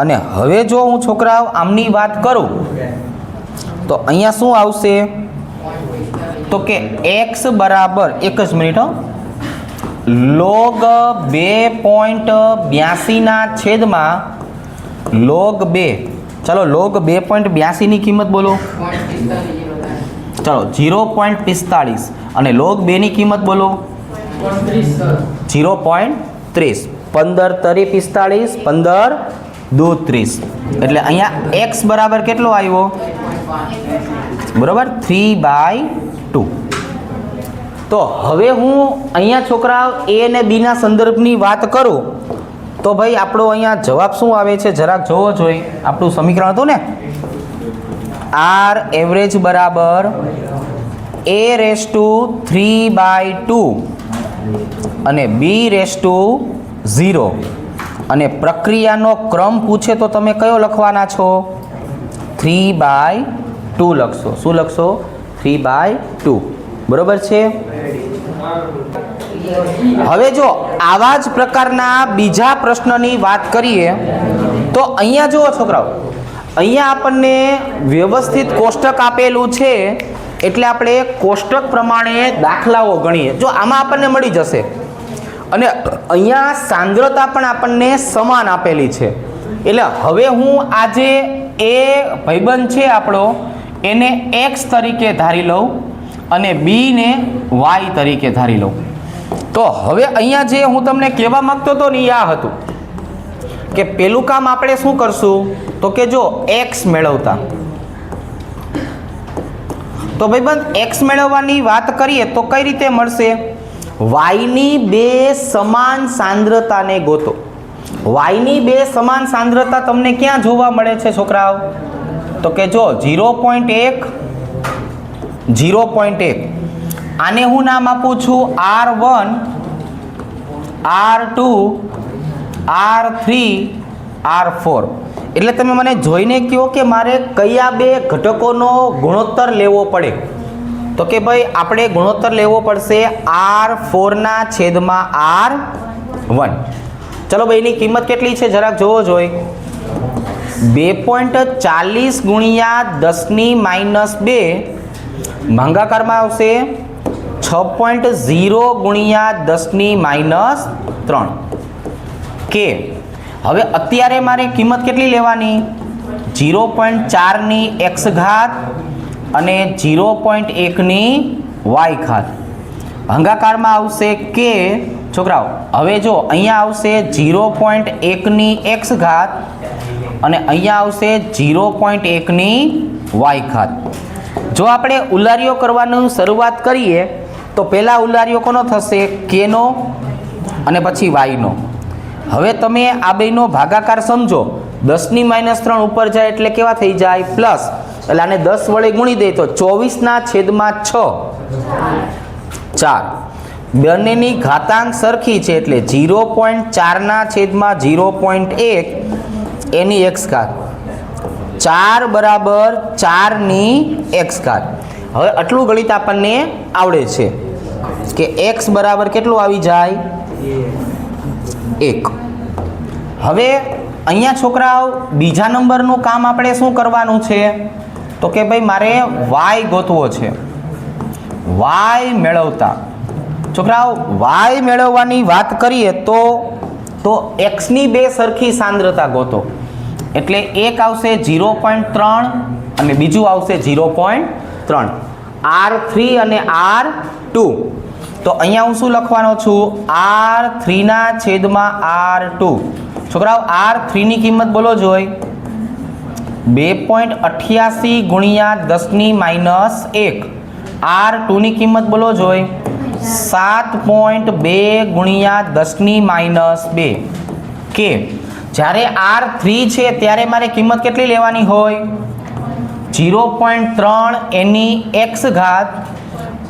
અને હવે જો હું છોકરાઓ આમની વાત કરું તો અહીંયા શું આવશે? તો કે x બરાબર, એક જ મિનિટ, log 2.82 ના છેદમાં log 2. ચાલો log 2.82 ની કિંમત બોલો. ચાલો 0.45 અને log 2 ની કિંમત બોલો. 0.30. 15 તરી 45, 15 દૂ 30. એટલે અહીંયા x બરાબર કેટલો આવ્યો? બરાબર 3/2. તો હવે હું અહીંયા છોકરાઓ a અને b ના સંદર્ભની વાત કરું તો ભાઈ આપણો અહીંયા જવાબ શું આવે છે જરાક જોવો જોઈએ. આપણું સમીકરણ હતું ને, r એવરેજ બરાબર a/3/2 અને b/0. અને પ્રક્રિયાનો ક્રમ પૂછે તો તમે કયો લખવાના છો? 3/2 લખશો. શું લખશો? 3/2. બરોબર છે. હવે જો આવા જ પ્રકારના બીજા પ્રશ્નની વાત કરીએ તો અહીંયા જુઓ છોકરાઓ, અહીંયા આપણને વ્યવસ્થિત કોષ્ટક આપેલું છે એટલે આપણે કોષ્ટક પ્રમાણે દાખલાઓ ગણીએ. જો આમાં આપણને મળી જશે અને અહીંયા સાંદ્રતા પણ આપણને સમાન આપેલી છે. એટલે હવે હું આજે એ ભાઈબંધ છે આપણો એને x તરીકે ધારી લઉં અને b ને y તરીકે ધારી લઉં. તો હવે અહીંયા જે હું તમને કહેવા માંગતો હતો ને એ આ હતું કે પેલું કામ આપણે શું કરશું તો કે જો x મેળવતા, તો ભાઈબંધ x મેળવવાની વાત કરીએ તો કઈ રીતે મળશે? y ની બે સમાન સાંદ્રતાને ગોતો. y ની બે સમાન સાંદ્રતા તમને ક્યાં જોવા મળે છે છોકરાઓ? તો કે જો 0.1 0.1 આને હું નામ આપું છું R1 R2 R3 R4. એટલે તમે મને જોઈને કહો કે મારે કયા બે ઘટકોનો ગુણોત્તર લેવો પડે? તો કે ભાઈ આપણે ગુણોત્તર લેવો પડશે R4 ના છેદમાં R1. ચલો ભાઈ એની કિંમત કેટલી છે જરાક જોવો જોઈએ. 2.40 ગુણ્યા 10⁻², ભાગાકારમાં આવશે 6.0 ગુણ્યા 10⁻3 કે. હવે અત્યારે મારે કિંમત કેટલી લેવાની? 0.4 ની x ઘાત અને 0.1 ની y ઘાત. ભાગાકારમાં આવશે કે છોકરાઓ હવે જો અહીંયા આવશે 0.1 ની x ઘાત અને અહીંયા આવશે 0.1 ની y ઘાત. જો આપણે ઉલારીઓ કરવાનું શરૂઆત કરીએ તો પહેલા ઉલારીઓ કોનો થશે? k નો અને પછી y નો. હવે તમે આ બેનો ભાગાકાર સમજો. 10⁻3 ઉપર જાય એટલે કેવા થઈ જાય? પ્લસ. એટલે આને 10 વડે ગુણી દે તો 24 ના છેદમાં 6 4. બંનેની ઘાતાંક સરખી છે એટલે 0.4 ના છેદમાં 0.1 એની x ઘાત. 4 બરાબર 4 ની x ઘાત. હવે આટલું ગણિત આપણને આવડે છે કે x બરાબર કેટલું આવી જાય? 1. હવે અહીંયા છોકરાઓ બીજા નંબરનું કામ આપણે શું કરવાનું છે? તો કે ભાઈ મારે y ગોતવો છે. y મેળવતા છોકરાઓ y મેળવવાની વાત કરીએ તો x ની બે સરખી સાંદ્રતા ગોતો. એટલે એક આવશે 0.3 અને બીજું આવશે 0.3. R3 અને R2. તો અહીંયા હું શું લખવાનો છું? R3 ના છેદમાં R2. છોકરાઓ R3 ની કિંમત બોલો જોઈ. 2.88 ગુણ્યા 10⁻1. R2 ની કિંમત બોલો જોઈ. 7.2 ગુણ્યા 10⁻2 કે. જ્યારે R3 છે ત્યારે મારે કિંમત કેટલી લેવાની હોય? 0.3 એની x ઘાત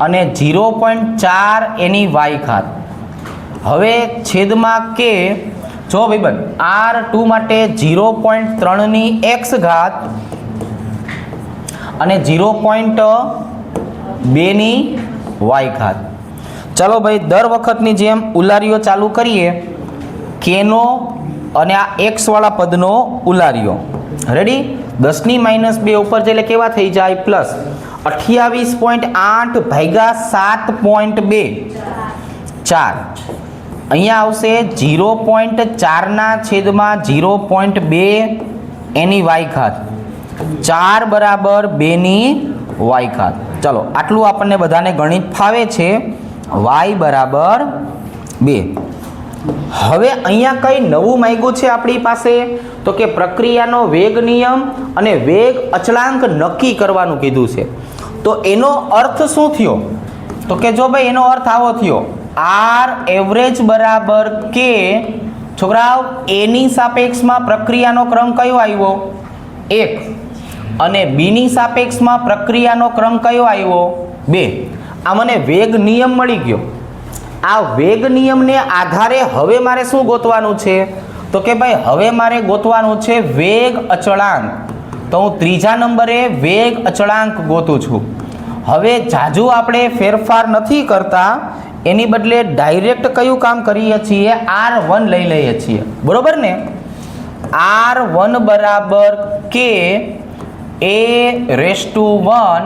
અને 0.4 એની y ઘાત. હવે છેદમાં કે જો ભાઈબંધ R2 માટે 0.3 ની x ઘાત અને 0.2 ની y ઘાત. ચલો ભાઈ દર વખતની જેમ ઉલારીઓ ચાલુ કરીએ. કેનો અને આ x વાળા પદનો ઉલારીઓ. રેડી? 10⁻2 ઉપર જઈને કેવા થઈ જાય? પ્લસ. 28.8 ભાગ્યા 7.2 4. અહીંયા આવશે 0.4 ના છેદમાં 0.2 એની y ઘાત. 4 બરાબર 2 ની y ઘાત. ચલો આટલું આપણને બધાને ગણિત ફાવે છે. y બરાબર 2. હવે અહીંયા કઈ નવું માંગ્યું છે આપણી પાસે? તો કે પ્રક્રિયાનો વેગ નિયમ અને વેગ અચળાંક નક્કી કરવાનું કીધું છે. તો એનો અર્થ શું થયો? તો કે જો ભાઈ એનો અર્થ આવો થયો. R એવરેજ બરાબર કે છોકરાઓ એની સાપેક્ષમાં પ્રક્રિયાનો ક્રમ કયો આવ્યો? 1 અને બીની સાપેક્ષમાં પ્રક્રિયાનો ક્રમ કયો આવ્યો? 2. આ મને વેગ નિયમ મળી ગયો. આ વેગ નિયમને આધારે હવે મારે શું ગોતવાનું છે? તો કે ભાઈ હવે મારે ગોતવાનું છે વેગ અચળાંક. તો હું ત્રીજા નંબરે વેગ અચળાંક ગોતું છું. હવે જાજુ આપણે ફેરફાર નથી કરતા, એની બદલે ડાયરેક્ટ કયું કામ કરીએ છીએ? R1 લઈ લઈએ છીએ. બરોબર ને? R1 બરાબર કે a⁻1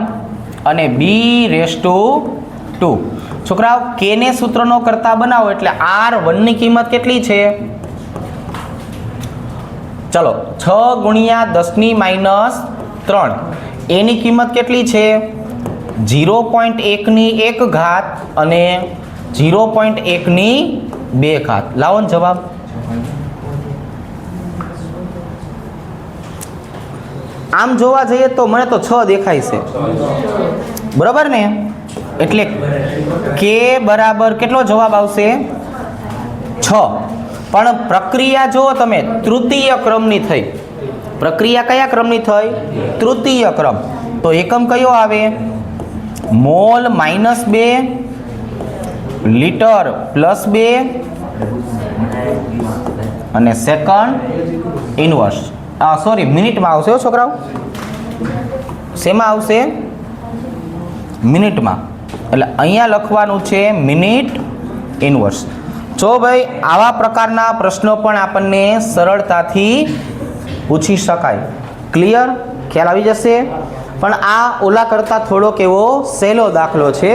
અને b/2. છોકરાઓ k ને સૂત્રનો કરતા બનાવો એટલે r1 ની કિંમત કેટલી છે? ચલો 6 × 10⁻³ a ની કિંમત કેટલી છે? 0.1 અને 0.1 લાવો ને જવાબ. આમ જોવા જઈએ તો મને તો 6 દેખાય છે, બરાબર ને? એટલે k બરાબર કેટલો જવાબ આવશે? 6. પણ પ્રક્રિયા જો તમે તૃતીય ક્રમની થઈ. પ્રક્રિયા કયા ક્રમની થઈ? તૃતીય ક્રમ. તો એકમ કયો આવે? મોલ -2, લીટર +2 અને સેકન્ડ ઇન્વર્સ. સોરી, મિનિટમાં આવશે છોકરાઓ. શેમાં આવશે? મિનિટમાં. એટલે અહીંયા લખવાનું છે મિનિટ ઇન્વર્સ. જો ભાઈ આવા પ્રકારના પ્રશ્નો પણ આપણને સરળતાથી પૂછી શકાય. ક્લિયર? ખ્યાલ આવી જશે. પણ આ ઓલા કરતાં થોડોક એવો સહેલો દાખલો છે.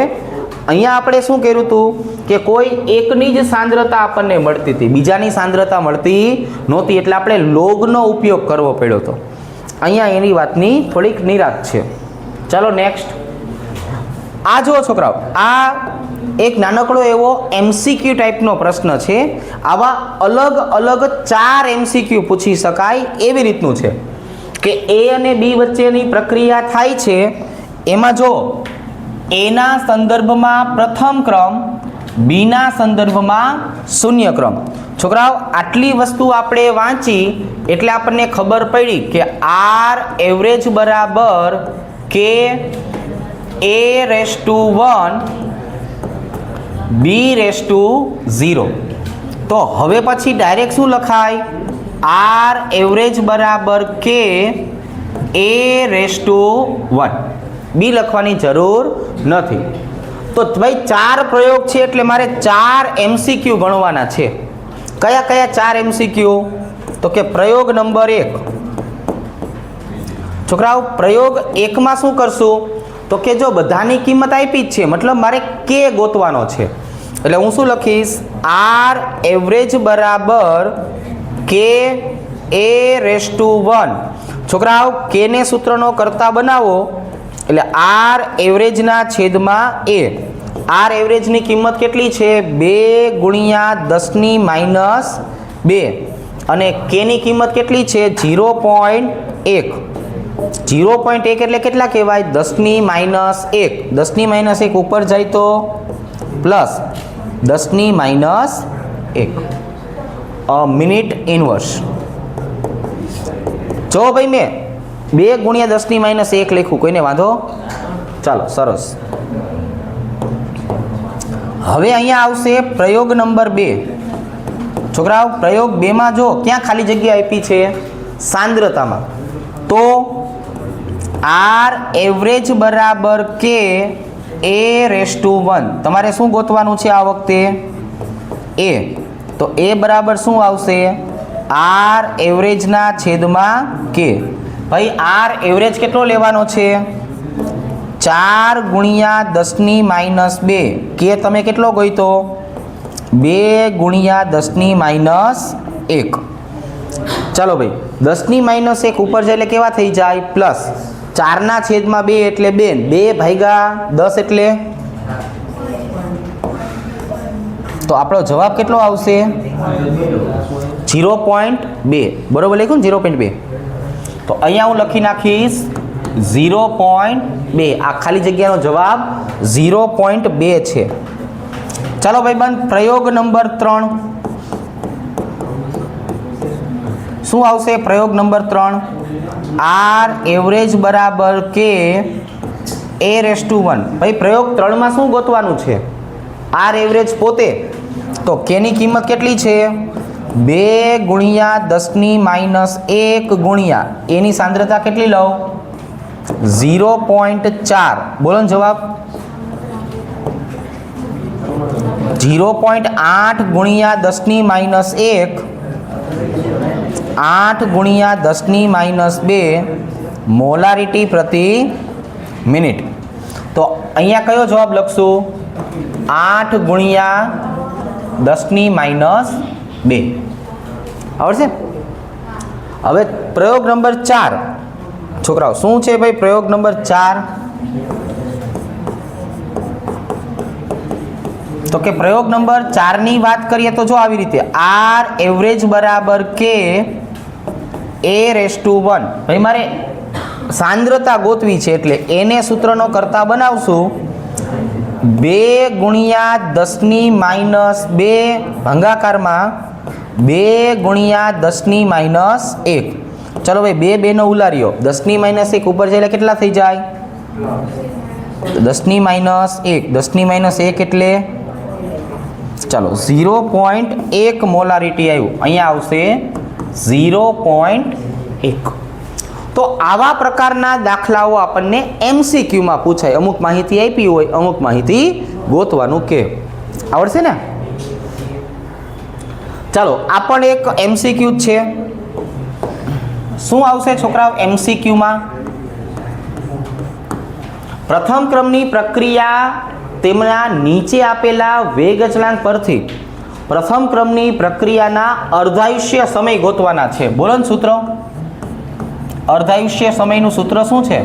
અહીંયા આપણે શું કર્યું હતું કે કોઈ એકની જ સાંદ્રતા આપણને મળતી હતી, બીજાની સાંદ્રતા મળતી નહોતી, એટલે આપણે લોગનો ઉપયોગ કરવો પડ્યો હતો. અહીંયા એની વાતની થોડીક નિરાત છે. ચાલો નેક્સ્ટ. આ જુઓ છોકરાઓ, આ એક નાનકડો એવો MCQ ટાઈપનો પ્રશ્ન છે. આવા અલગ અલગ 4 MCQ પૂછી શકાય એવી રીતનું છે કે A અને B વચ્ચેની પ્રક્રિયા થાય છે. એમાં જો એના સંદર્ભમાં પ્રથમ ક્રમ, બીના સંદર્ભમાં શૂન્ય ક્રમ. છોકરાઓ આટલી વસ્તુ આપણે વાંચી એટલે આપણને ખબર પડી કે R એવરેજ બરાબર K A⁻1 B⁻0. તો હવે પછી ડાયરેક્ટ શું લખાય? R એવરેજ બરાબર K A⁻1. બી લખવાની જરૂર નથી. તો ભાઈ 4 પ્રયોગ છે એટલે મારે 4 MCQ ગણવાના છે. કયા કયા 4 MCQ? તો કે પ્રયોગ નંબર 1. છોકરાઓ પ્રયોગ 1માં શું કરશું? તો કે જો બધાની કિંમત આપી જ છે, મતલબ મારે K ગોતવાનો છે. એટલે હું શું લખીશ? R એવરેજ બરાબર K A⁻1. છોકરાઓ k ને સૂત્રનો કરતા બનાવો એટલે R એવરેજના છેદમાં A. R એવરેજની કિંમત કેટલી છે? 2 × 10⁻2 અને k ની કિંમત કેટલી છે? 0.1. 0.1 એટલે કેટલા કહેવાય? 10⁻1. 10⁻1 ઉપર જાય તો પ્લસ 10⁻1 મિનિટ ઇન્વર્સ. જો ભાઈ મેં 2 × 10⁻1 લખ્યું, કોઈને વાંધો? ચાલો સરસ. હવે અહીંયા આવશે પ્રયોગ નંબર 2. છોકરાઓ પ્રયોગ 2માં જો ક્યાં ખાલી જગ્યા આપી છે? સાંદ્રતામાં. તો R એવરેજ બરાબર K A⁻1. તમારે શું ગોતવાનું છે આ વખતે? A. તો A બરાબર શું આવશે? R એવરેજના છેદમાં K. ભાઈ R એવરેજ કેટલો લેવાનો છે? 4 × 10⁻2. K તમે કેટલો ગોઈતો? 2 × 10⁻1. ચાલો ભાઈ 10⁻1 ઉપર જાય એટલે કેવા થઈ જાય? પ્લસ 4ના છેદમાં 2 એટલે 2. 2/10 એટલે તો આપણો જવાબ કેટલો આવશે? 0.2. બરોબર લખ્યું ને? 0.2. તો અહીંયા હું લખી નાખીશ 0.2. આ ખાલી જગ્યાનો જવાબ 0.2 છે. ચાલો ભાઈબંધ પ્રયોગ નંબર 3. શું આવશે પ્રયોગ નંબર 3? R એવરેજ બરાબર K A⁻1. ભાઈ પ્રયોગ 3માં શું ગોતવાનું છે? R એવરેજ પોતે. તો K ની કિંમત કેટલી છે? 2 × 10⁻1 ગુણ્યા એની સાંદ્રતા કેટલી લઉં? 0.4. બોલો ને જવાબ. 0.8 × 10⁻1 8 × 10⁻2 મોલારિટી પ્રતિ મિનિટ. તો અહીંયા કયો જવાબ લખશું? 8 ગુણ્યા 10 માઇનસ 2 આવડશે. હવે પ્રયોગ નંબર 4 છોકરાઓ શું છે ભાઈ? પ્રયોગ નંબર 4 તો કે પ્રયોગ નંબર 4 ની વાત કરીએ તો જો આવી રીતે આર એવરેજ બરાબર કે a/1. ભાઈ મારે સાંદ્રતા ગોતવી છે એટલે એને સૂત્રનો કરતા બનાવશું 2 ગુણ્યા 10 માઇનસ 2 ભાગાકારમાં 2 ગુણ્યા 10 માઇનસ 1. ચલો ભાઈ 2 નો ઉલાર્યો 10 માઇનસ 1 ઉપર જાય એટલે કેટલા થઈ જાય? 10 માઇનસ 1 10 માઇનસ 1 એટલે ચાલો 0.1 મોલારિટી આવ્યું. અહીંયા આવશે 0.1. તો આવા પ્રકારના દાખલાઓ આપણને એમસીક્યુમાં પૂછાય. અમુક માહિતી આપી હોય, અમુક માહિતી ગોતવાનું કે આવડશે ને. ચાલો આ પણ એક એમસીક્યુ છે. શું આવશે છોકરાઓ એમસીક્યુમાં? પ્રથમ ક્રમની પ્રક્રિયા તેમના નીચે આપેલા વેગ અચળાંક પરથી પ્રથમ ક્રમની પ્રક્રિયાના અર્ધાયુષ્ય સમય ગોતવાના છે. બોલો ને સૂત્ર. અર્ધાયુષ્ય સમયનું સૂત્ર શું છે?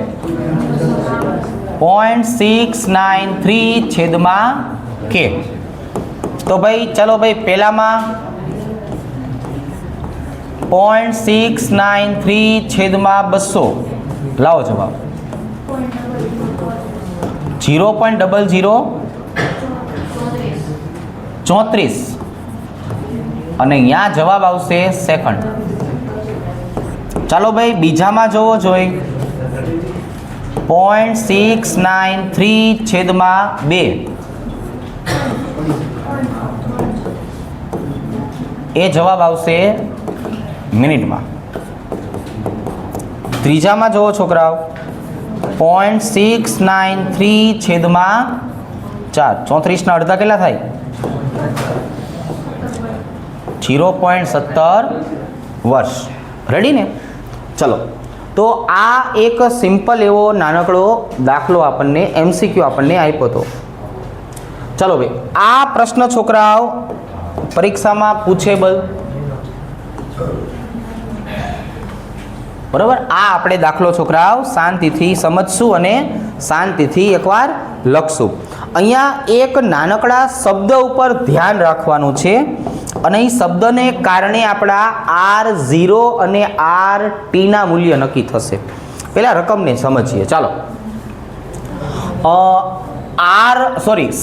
0.693/k. તો ભાઈ ચલો ભાઈ પહેલામાં 0.693/200 લાવો જવાબ. 0.0034 અને અહીંયા જવાબ આવશે સેકન્ડ. ચાલો ભાઈ બીજામાં જોવો જોઈએ 0.693/2 એ જવાબ આવશે મિનિટમાં. ત્રીજામાં જોવો છોકરાઓ 0.693/4 34 ના અડધા કેટલા થાય? 0.17 વર્ષ. રેડી ને? ચલો તો આ એક સિમ્પલ એવો નાનકડો દાખલો આપણને એમસીક્યુ આપણને આપ્યો હતો. ચલો ભાઈ આ પ્રશ્ન છોકરાઓ પરીક્ષામાં પૂછેબલ. બરાબર. આ આપણે દાખલો છોકરાઓ શાંતિથી સમજશું અને શાંતિથી એકવાર લખશું. અહીંયા એક નાનકડા શબ્દ ઉપર ધ્યાન રાખવાનું છે અને એ શબ્દને કારણે આપણા R0 અને RT ના મૂલ્ય નક્કી થશે. પહેલા રકમને સમજીએ. ચાલો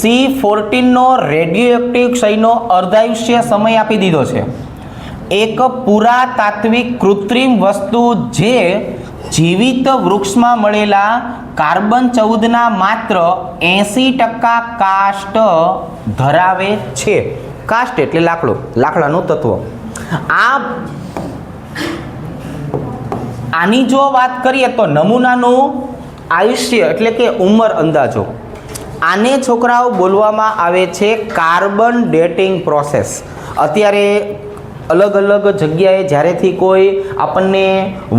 C14 નો રેડિયોએક્ટિવ ક્ષયનો અર્ધાયુષ્ય સમય આપી દીધો છે. એક પુરાતાત્વિક કૃત્રિમ વસ્તુ જે જીવિત વૃક્ષમાં મળેલા કાર્બન 14 ના માત્ર 80% કાષ્ટ ધરાવે છે. કાષ્ટ એટલે લાકડો, લાકડાનું તત્વ. આની જો વાત કરીએ તો નમૂનાનું આયુષ્ય એટલે કે ઉંમર અંદાજો. આને છોકરાઓ બોલવામાં આવે છે કાર્બન ડેટિંગ પ્રોસેસ. અત્યારે અલગ અલગ જગ્યાએ જ્યારેથી કોઈ આપણને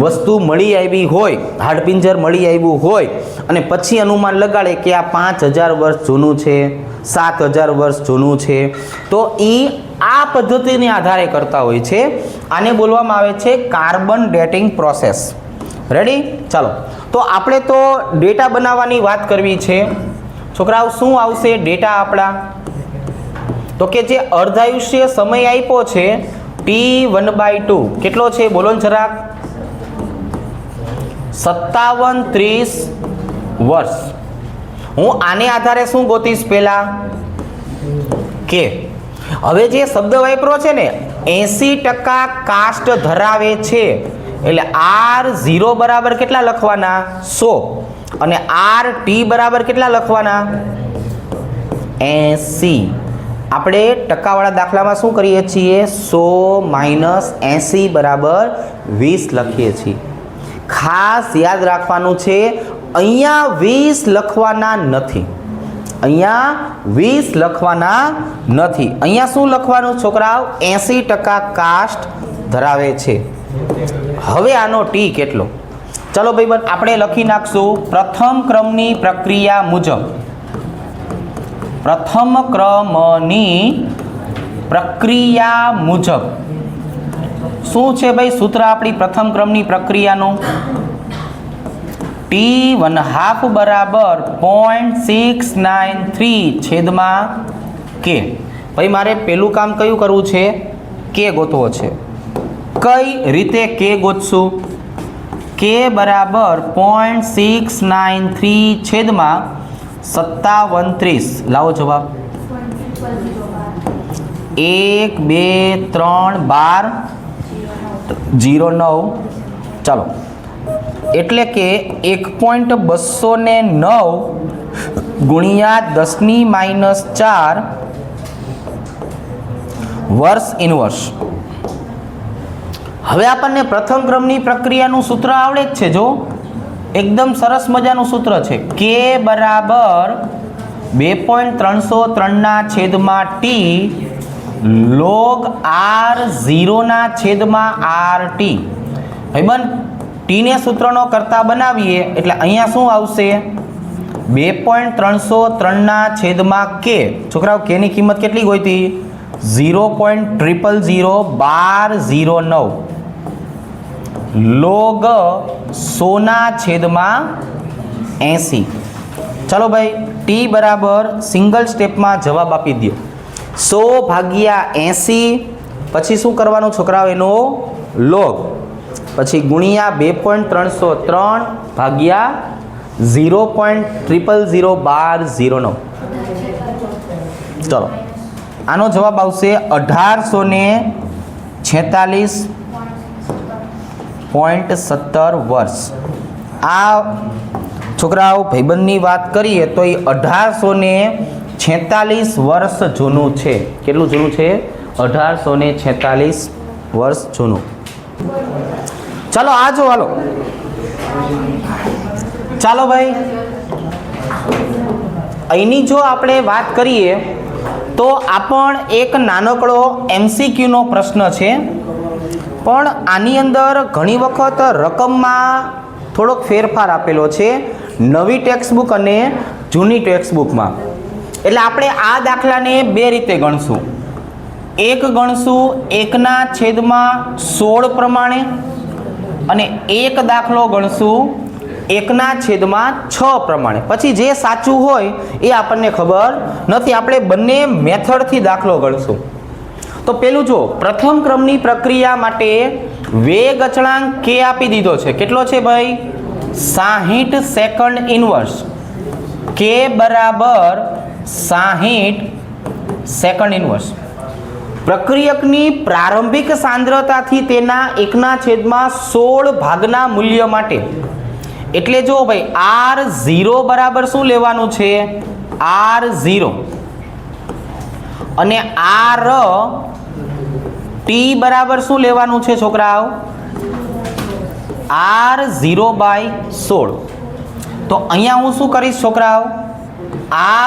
વસ્તુ મળી આવી હોય, હાડપિંજર મળી આવ્યું હોય અને પછી અનુમાન લગાડે કે આ 5000 વર્ષ જૂનું છે, 7000 વર્ષ જૂનું છે, તો એ આ પદ્ધતિને આધારે કરતા હોય છે. આને બોલવામાં આવે છે કાર્બન ડેટિંગ પ્રોસેસ. રેડી? ચાલો તો આપણે તો ડેટા બનાવવાની વાત કરવી છે. છોકરાઓ શું આવશે ડેટા આપણા? તો કે જે અર્ધાયુષ્ય સમય આપ્યો છે T1/2 કેટલો છે બોલો ને જરાક? 57-30 વર્ષ. હું આને આધારે શું ગોતીશ પહેલા? કે હવે જે શબ્દ વાપરો છે ને 80% કાષ્ટ ધરાવે છે એટલે R0 બરાબર કેટલા લખવાના? 100 અને RT બરાબર કેટલા લખવાના? 80. આપણે ટકાવાળા દાખલામાં શું કરીએ છીએ? 100 - 80 બરાબર 20 લખીએ છીએ. ખાસ યાદ રાખવાનું છે અહીંયા 20 લખવાના નથી. અહીંયા 20 લખવાના નથી. અહીંયા શું લખવાનું છોકરાઓ? 80% કાષ્ટ ધરાવે છે. હવે આનો T કેટલો? ચલો ભાઈબંધ, આપણે લખી નાખશું પ્રથમ ક્રમની પ્રક્રિયા મુજબ. પ્રથમ ક્રમની પ્રક્રિયા મુજબ શું છે ભાઈ સૂત્ર આપણી પ્રથમ ક્રમની પ્રક્રિયાનું? T1/2 બરાબર 0.693 છેદમાં કે. ભાઈ મારે પેલું કામ કયું કરવું છે? કે ગોતવો છે. કઈ રીતે કે ગોતશું? કે બરાબર 0.693 છેદમાં 5730. લાવો જવાબ. 1 2 3 12 09. ચાલો, એટલે કે 1.209 ગુણ્યા 10⁻⁴ વર્ષ ઇનવર્સ. હવે આપણને પ્રથમ ક્રમની પ્રક્રિયાનું સૂત્ર આવડે જ છે. જો એકદમ સરસ મજાનું સૂત્ર છે. કે બરાબર 2.303 છેદમાં ટી log R0 છેદમાં RT. ભાઈબંધ, ટીને સૂત્રનો કરતા બનાવીએ એટલે અહીંયા શું આવશે? 2.303 છેદમાં કે. છોકરાઓ, કેની કિંમત કેટલી ગઈ હતી? 0.0001209 log 100 છેદમાં 80. ચલો ભાઈ, ટી બરાબર સિંગલ સ્ટેપમાં જવાબ આપી દો. 100 ભાગ્યા 80, પછી શું કરવાનું છોકરાઓ? એનો લોગ, પછી ગુણ્યા 2.303 ભાગ્યા 0.0001209. ચલો, આનો જવાબ આવશે 1846.17 વર્ષ. આ છોકરાઓ ભાઈબંધની વાત કરીએ તો એ 1846 વર્ષ જૂનું છે. કેટલું જૂનું છે? 1846 વર્ષ જૂનું. ચાલો આ જો, હાલો ચાલો ભાઈ, અહીંની જો આપણે વાત કરીએ તો આ પણ એક નાનકડો MCQ નો પ્રશ્ન છે. પણ આની અંદર ઘણી વખત રકમમાં થોડોક ફેરફાર આપેલો છે, નવી ટેક્સ્ટબુક અને જૂની ટેક્સ્ટબુકમાં. એટલે આપણે આ દાખલાને બે રીતે ગણશું. એક ગણશું 1/16 પ્રમાણે, અને એક દાખલો ગણશું 1/6 પ્રમાણે. પછી જે સાચું હોય એ આપણને ખબર નથી, આપણે બંને મેથડથી દાખલો ગણશું. તો પેલું જો, પ્રથમ ક્રમની પ્રક્રિયા માટે વેગ અચળાંક કે આપી દીધો છે. કેટલો છે ભાઈ? 60 સેકન્ડ ઇનવર્સ. કે બરાબર 60 સેકન્ડ ઇનવર્સ. પ્રક્રિયકની પ્રારંભિક સાંદ્રતાથી તેના 1/16 ભાગના મૂલ્ય માટે, એટલે જો ભાઈ R0 બરાબર શું લેવાનું છે? R0. અને RT બરાબર શું લેવાનું છે છોકરાઓ? R0/16. તો અહીંયા હું શું કરીશ છોકરાઓ?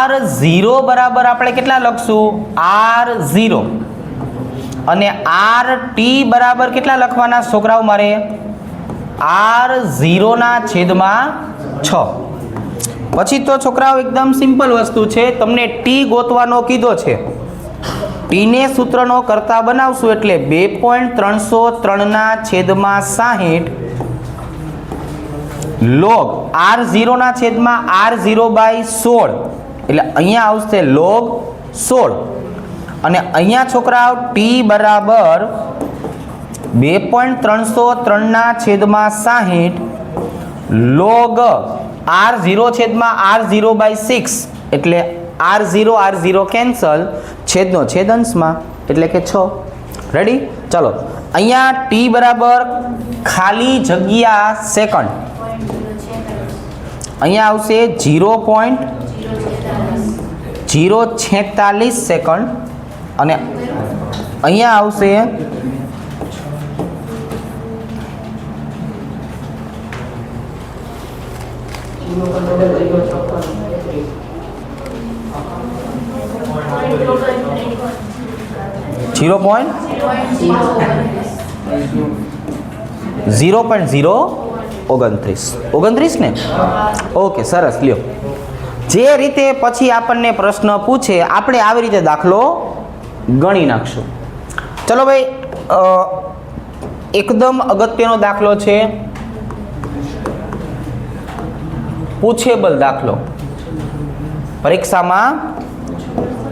R0 બરાબર આપણે કેટલા લખશું? R0. અને RT બરાબર કેટલા લખવાના છોકરાઓ મારે? R0/6. પછી તો છોકરાઓ એકદમ સિમ્પલ વસ્તુ છે, તમને ટી ગોતવાનો કીધો છે. ટીને સૂત્રનો કરતા બનાવશું એટલે 2.303/60 log R0/R0/16. એટલે અહીંયા આવશે log 16. અને અહીંયા છોકરાઓ ટી બરાબર 2.303/60 log R0/R0/6. એટલે R0 કેન્સલ, છેદનો છેદ અંશમાં, એટલે કે 6. રેડી? ચલો, અહીંયા ટી બરાબર ખાલી જગ્યા સેકન્ડ, અહીંયા આવશે 0.046 સેકન્ડ. અને અહીંયા આવશે 0.046 29 ને? ઓકે, સરસ. લ્યો, જે રીતે પછી આપણને પ્રશ્ન પૂછે આપણે આવી રીતે દાખલો ગણી નાખશું. ચલો ભાઈ, એકદમ અગત્યનો દાખલો છે, પૂછેબલ દાખલો, પરીક્ષામાં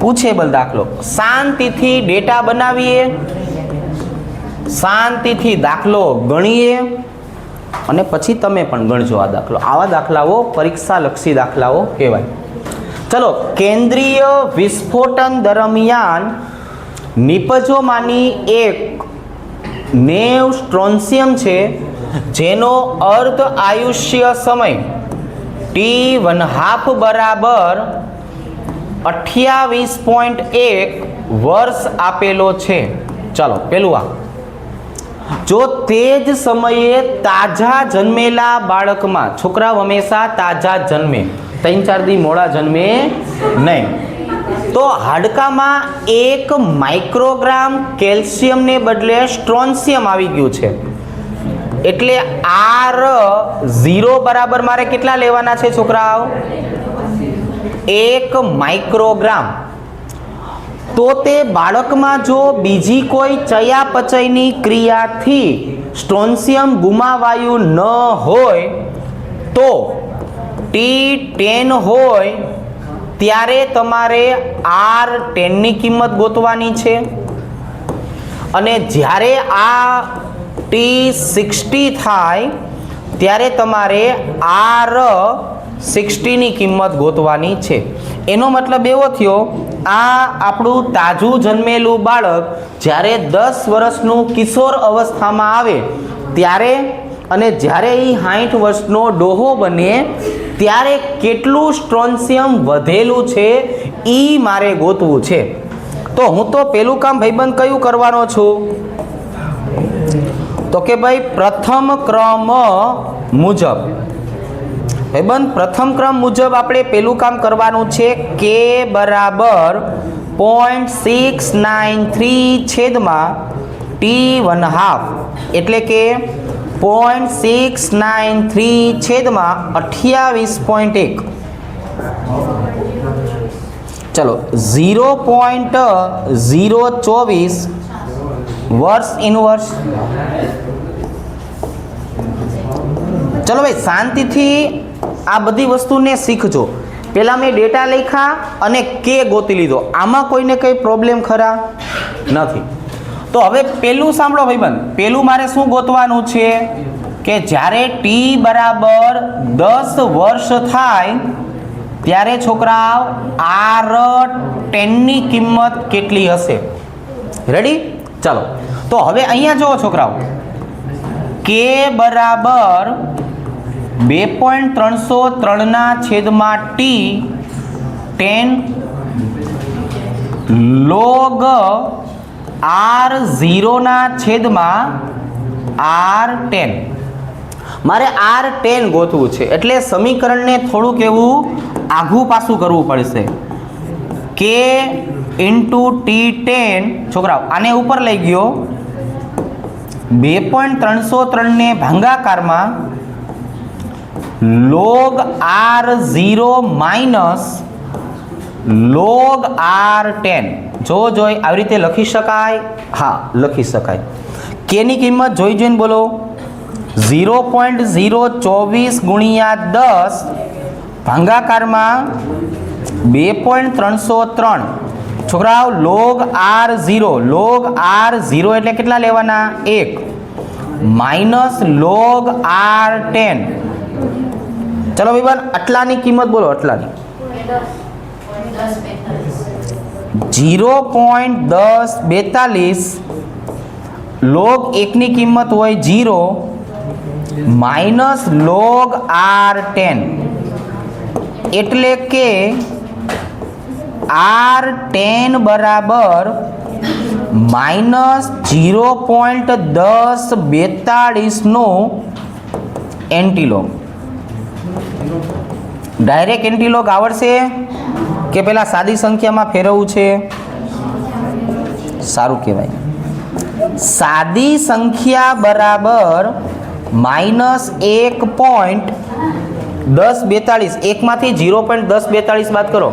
પૂછેબલ દાખલો. શાંતિથી ડેટા બનાવીએ, શાંતિથી દાખલો ગણીએ અને પછી તમે પણ ગણજો આ દાખલો. આવા દાખલાઓ પરીક્ષાલક્ષી દાખલાઓ કહેવાય. ચલો, કેન્દ્રીય વિસ્ફોટન દરમિયાન નિપજોમાંની એક 90 સ્ટ્રોન્શિયમ છે, જેનો અર્ધ આયુષ્ય સમય T½ બરાબર 28.1 વર્ષ આપેલો છે. ચાલો, પેલું આ, જો તે જ સમયે તાજા જન્મેલા બાળકમાં, છોકરાઓ હંમેશા તાજા જન્મે, 3-4 દી મોડા જન્મે નહીં, તો હાડકામાં 1 માઇક્રોગ્રામ કેલ્શિયમને બદલે સ્ટ્રોન્શિયમ આવી ગયું છે. એટલે R0 બરાબર મારે કેટલા લેવાના છે છોકરાઓ? 1 માઇક્રોગ્રામ. તો તે બાળકમાં જો બીજી કોઈ ચયાપચયની ક્રિયાથી સ્ટ્રોન્શિયમ ગુમાવાયું ન હોય તો T10 હોય ત્યારે તમારે R10 ની કિંમત ગોતવાની છે. અને જ્યારે આ T60 થાય ત્યારે તમારે R60 ની કિંમત ગોતવાની છે. એનો મતલબ એવો થયો, આ આપણું તાજું જન્મેલું બાળક જ્યારે 10 વર્ષનું કિશોર અવસ્થામાં આવે ત્યારે અને જ્યારે એ 60 વર્ષનો ડોહો બને ત્યારે કેટલું સ્ટ્રોન્શિયમ વધેલું છે એ મારે ગોતવું છે. તો હું તો પેલું કામ ભાઈબંધ કયું કરવાનો છું? તો કે ભાઈ પ્રથમ ક્રમ મુજબ, ભાઈબંધ પ્રથમ ક્રમ મુજબ આપણે પેલું કામ કરવાનું છે. K બરાબર 0.693/T½ એટલે કે 0.693/28.1. ચલો, 0.024 વર્ષ ઇનવર્સ. ચલો ભાઈ, શાંતિથી આ બધી વસ્તુને શીખજો. પહેલાં મેં ડેટા લખ્યા અને કે ગોતી લીધો. આમાં કોઈને કંઈ પ્રોબ્લેમ ખરા નથી. તો હવે પહેલું સાંભળો ભાઈબંધ, પહેલું મારે શું ગોતવાનું છે કે જ્યારે T બરાબર 10 વર્ષ થાય ત્યારે છોકરાઓ R10 ની કિંમત કેટલી હશે? રેડી? ચાલો, તો હવે અહીંયા જુઓ છોકરાઓ, K બરાબર 2.303/T10 log R0/R10. મારે R10 ગોતવું છે એટલે સમીકરણને થોડુંક એવું આઘું પાછું કરવું પડશે. K × T10 છોકરાઓ આને ઉપર લઈ ગયો, 2.303 ને ભાંગાકારમાં log R0 minus log R10. જોઈ આવી રીતે લખી શકાય? હા, લખી શકાય. K ની કિંમત જોઈને બોલો. 0.024 × 10 ભાંગાકારમાં 2.303. છોકરાઓ log R0 એટલે કેટલા લેવાના? 1 માઇનસ log R10. ચલો ભાઈ, આટલાની કિંમત બોલો. આટલાની 0.1042 log 1 ની કિંમત હોય 0 માઇનસ log R10 એટલે કે R10 બરાબર -0.1042 નો એન્ટીલોગ. ડાયરેક્ટ એન્ટીલોગ આવડશે કે પેલા સાદી સંખ્યામાં ફેરવવું છે? સારું કહેવાય. સાદી સંખ્યા બરાબર -1.1042 એકમાંથી 0.1042 બાદ કરો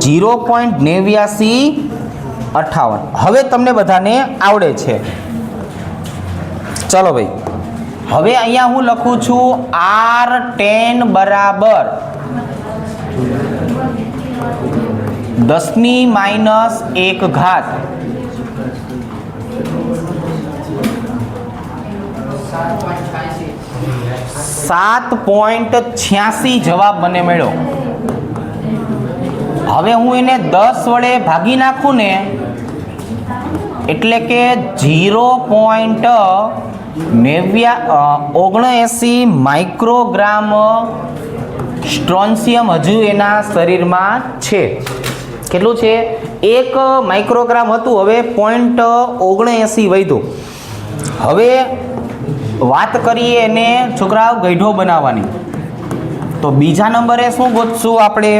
0.8958. હવે તમને બધાને આવડે છે. ચલો ભાઈ, હવે અહીંયા હું લખું છું R10 બરાબર 10⁻1 ઘાત 7.86 જવાબ મને મળ્યો. હવે હું એને 10 વડે ભાગી નાખું ને એટલે કે 0.79 માઇક્રોગ્રામ સ્ટ્રોન્શિયમ હજુ એના શરીરમાં છે. કેટલું છે? 1 માઇક્રોગ્રામ હતું, હવે 0.79 વધ્યું. હવે વાત કરીએ એને છોકરાઓ ગઈઢો બનાવવાની, તો બીજા નંબરે શું ગોતશું આપણે?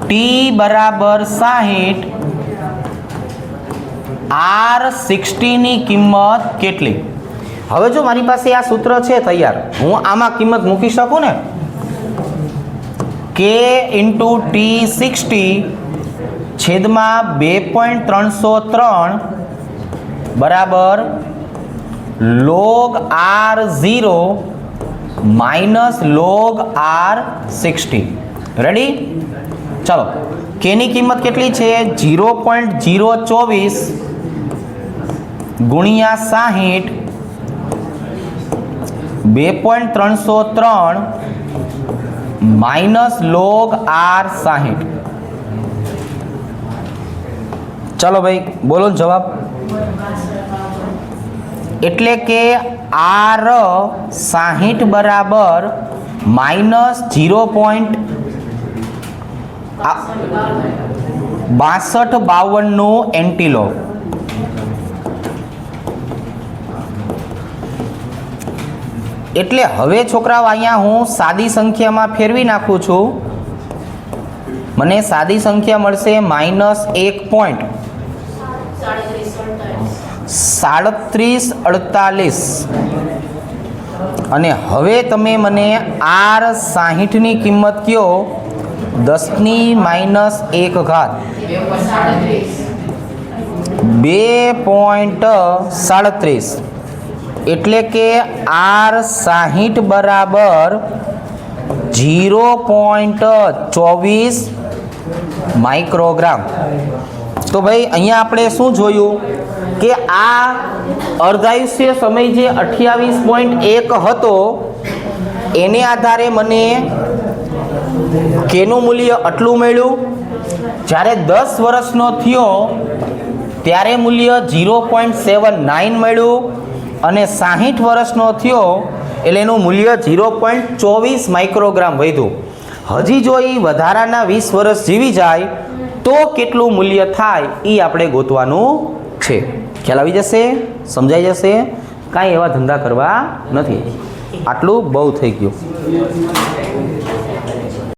T બરાબર 60, R60 ની કિંમત કેટલી? હવે જો મારી પાસે આ સૂત્ર છે તૈયાર, હું આમાં કિંમત મૂકી શકું ને, K × T60 છેદમાં 2.303 બરાબર log R0 minus log R60. Ready? ચાલો, K ની કિંમત કેટલી છે? 0.024 ગુણ્યા 60 2.303 માઇનસ log R60. ચાલો ભાઈ બોલો જવાબ. એટલે કે R60 બરાબર -0.6252 નું એન્ટીલોગ. એટલે હવે છોકરાઓ અહીંયા હું સાદી સંખ્યામાં ફેરવી નાખું છું. મને સાદી સંખ્યા મળશે -1.3748. અને હવે તમે મને R60 ની કિંમત કહો. 10⁻1 ઘાત 2.37, એટલે કે R60 બરાબર 0.24 માઇક્રોગ્રામ. તો ભાઈ અહીંયા આપણે શું જોયું કે આ અર્ધાયુષ્ય સમય જે 28.1 હતો એને આધારે મને કેનું મૂલ્ય આટલું મળ્યું. જ્યારે 10 વર્ષનો થયો ત્યારે મૂલ્ય 0.79 મળ્યું, અને 60 વર્ષનો થયો એટલે એનું મૂલ્ય 0.24 માઇક્રોગ્રામ વધ્યું. હજી જો એ વધારાના 20 વર્ષ જીવી જાય તો કેટલું મૂલ્ય થાય એ આપણે ગોતવાનું છે. ખ્યાલ આવી જશે? સમજાઈ જશે? કાંઈ એવા ધંધા કરવા નથી. આટલું બહુ થઈ ગયું.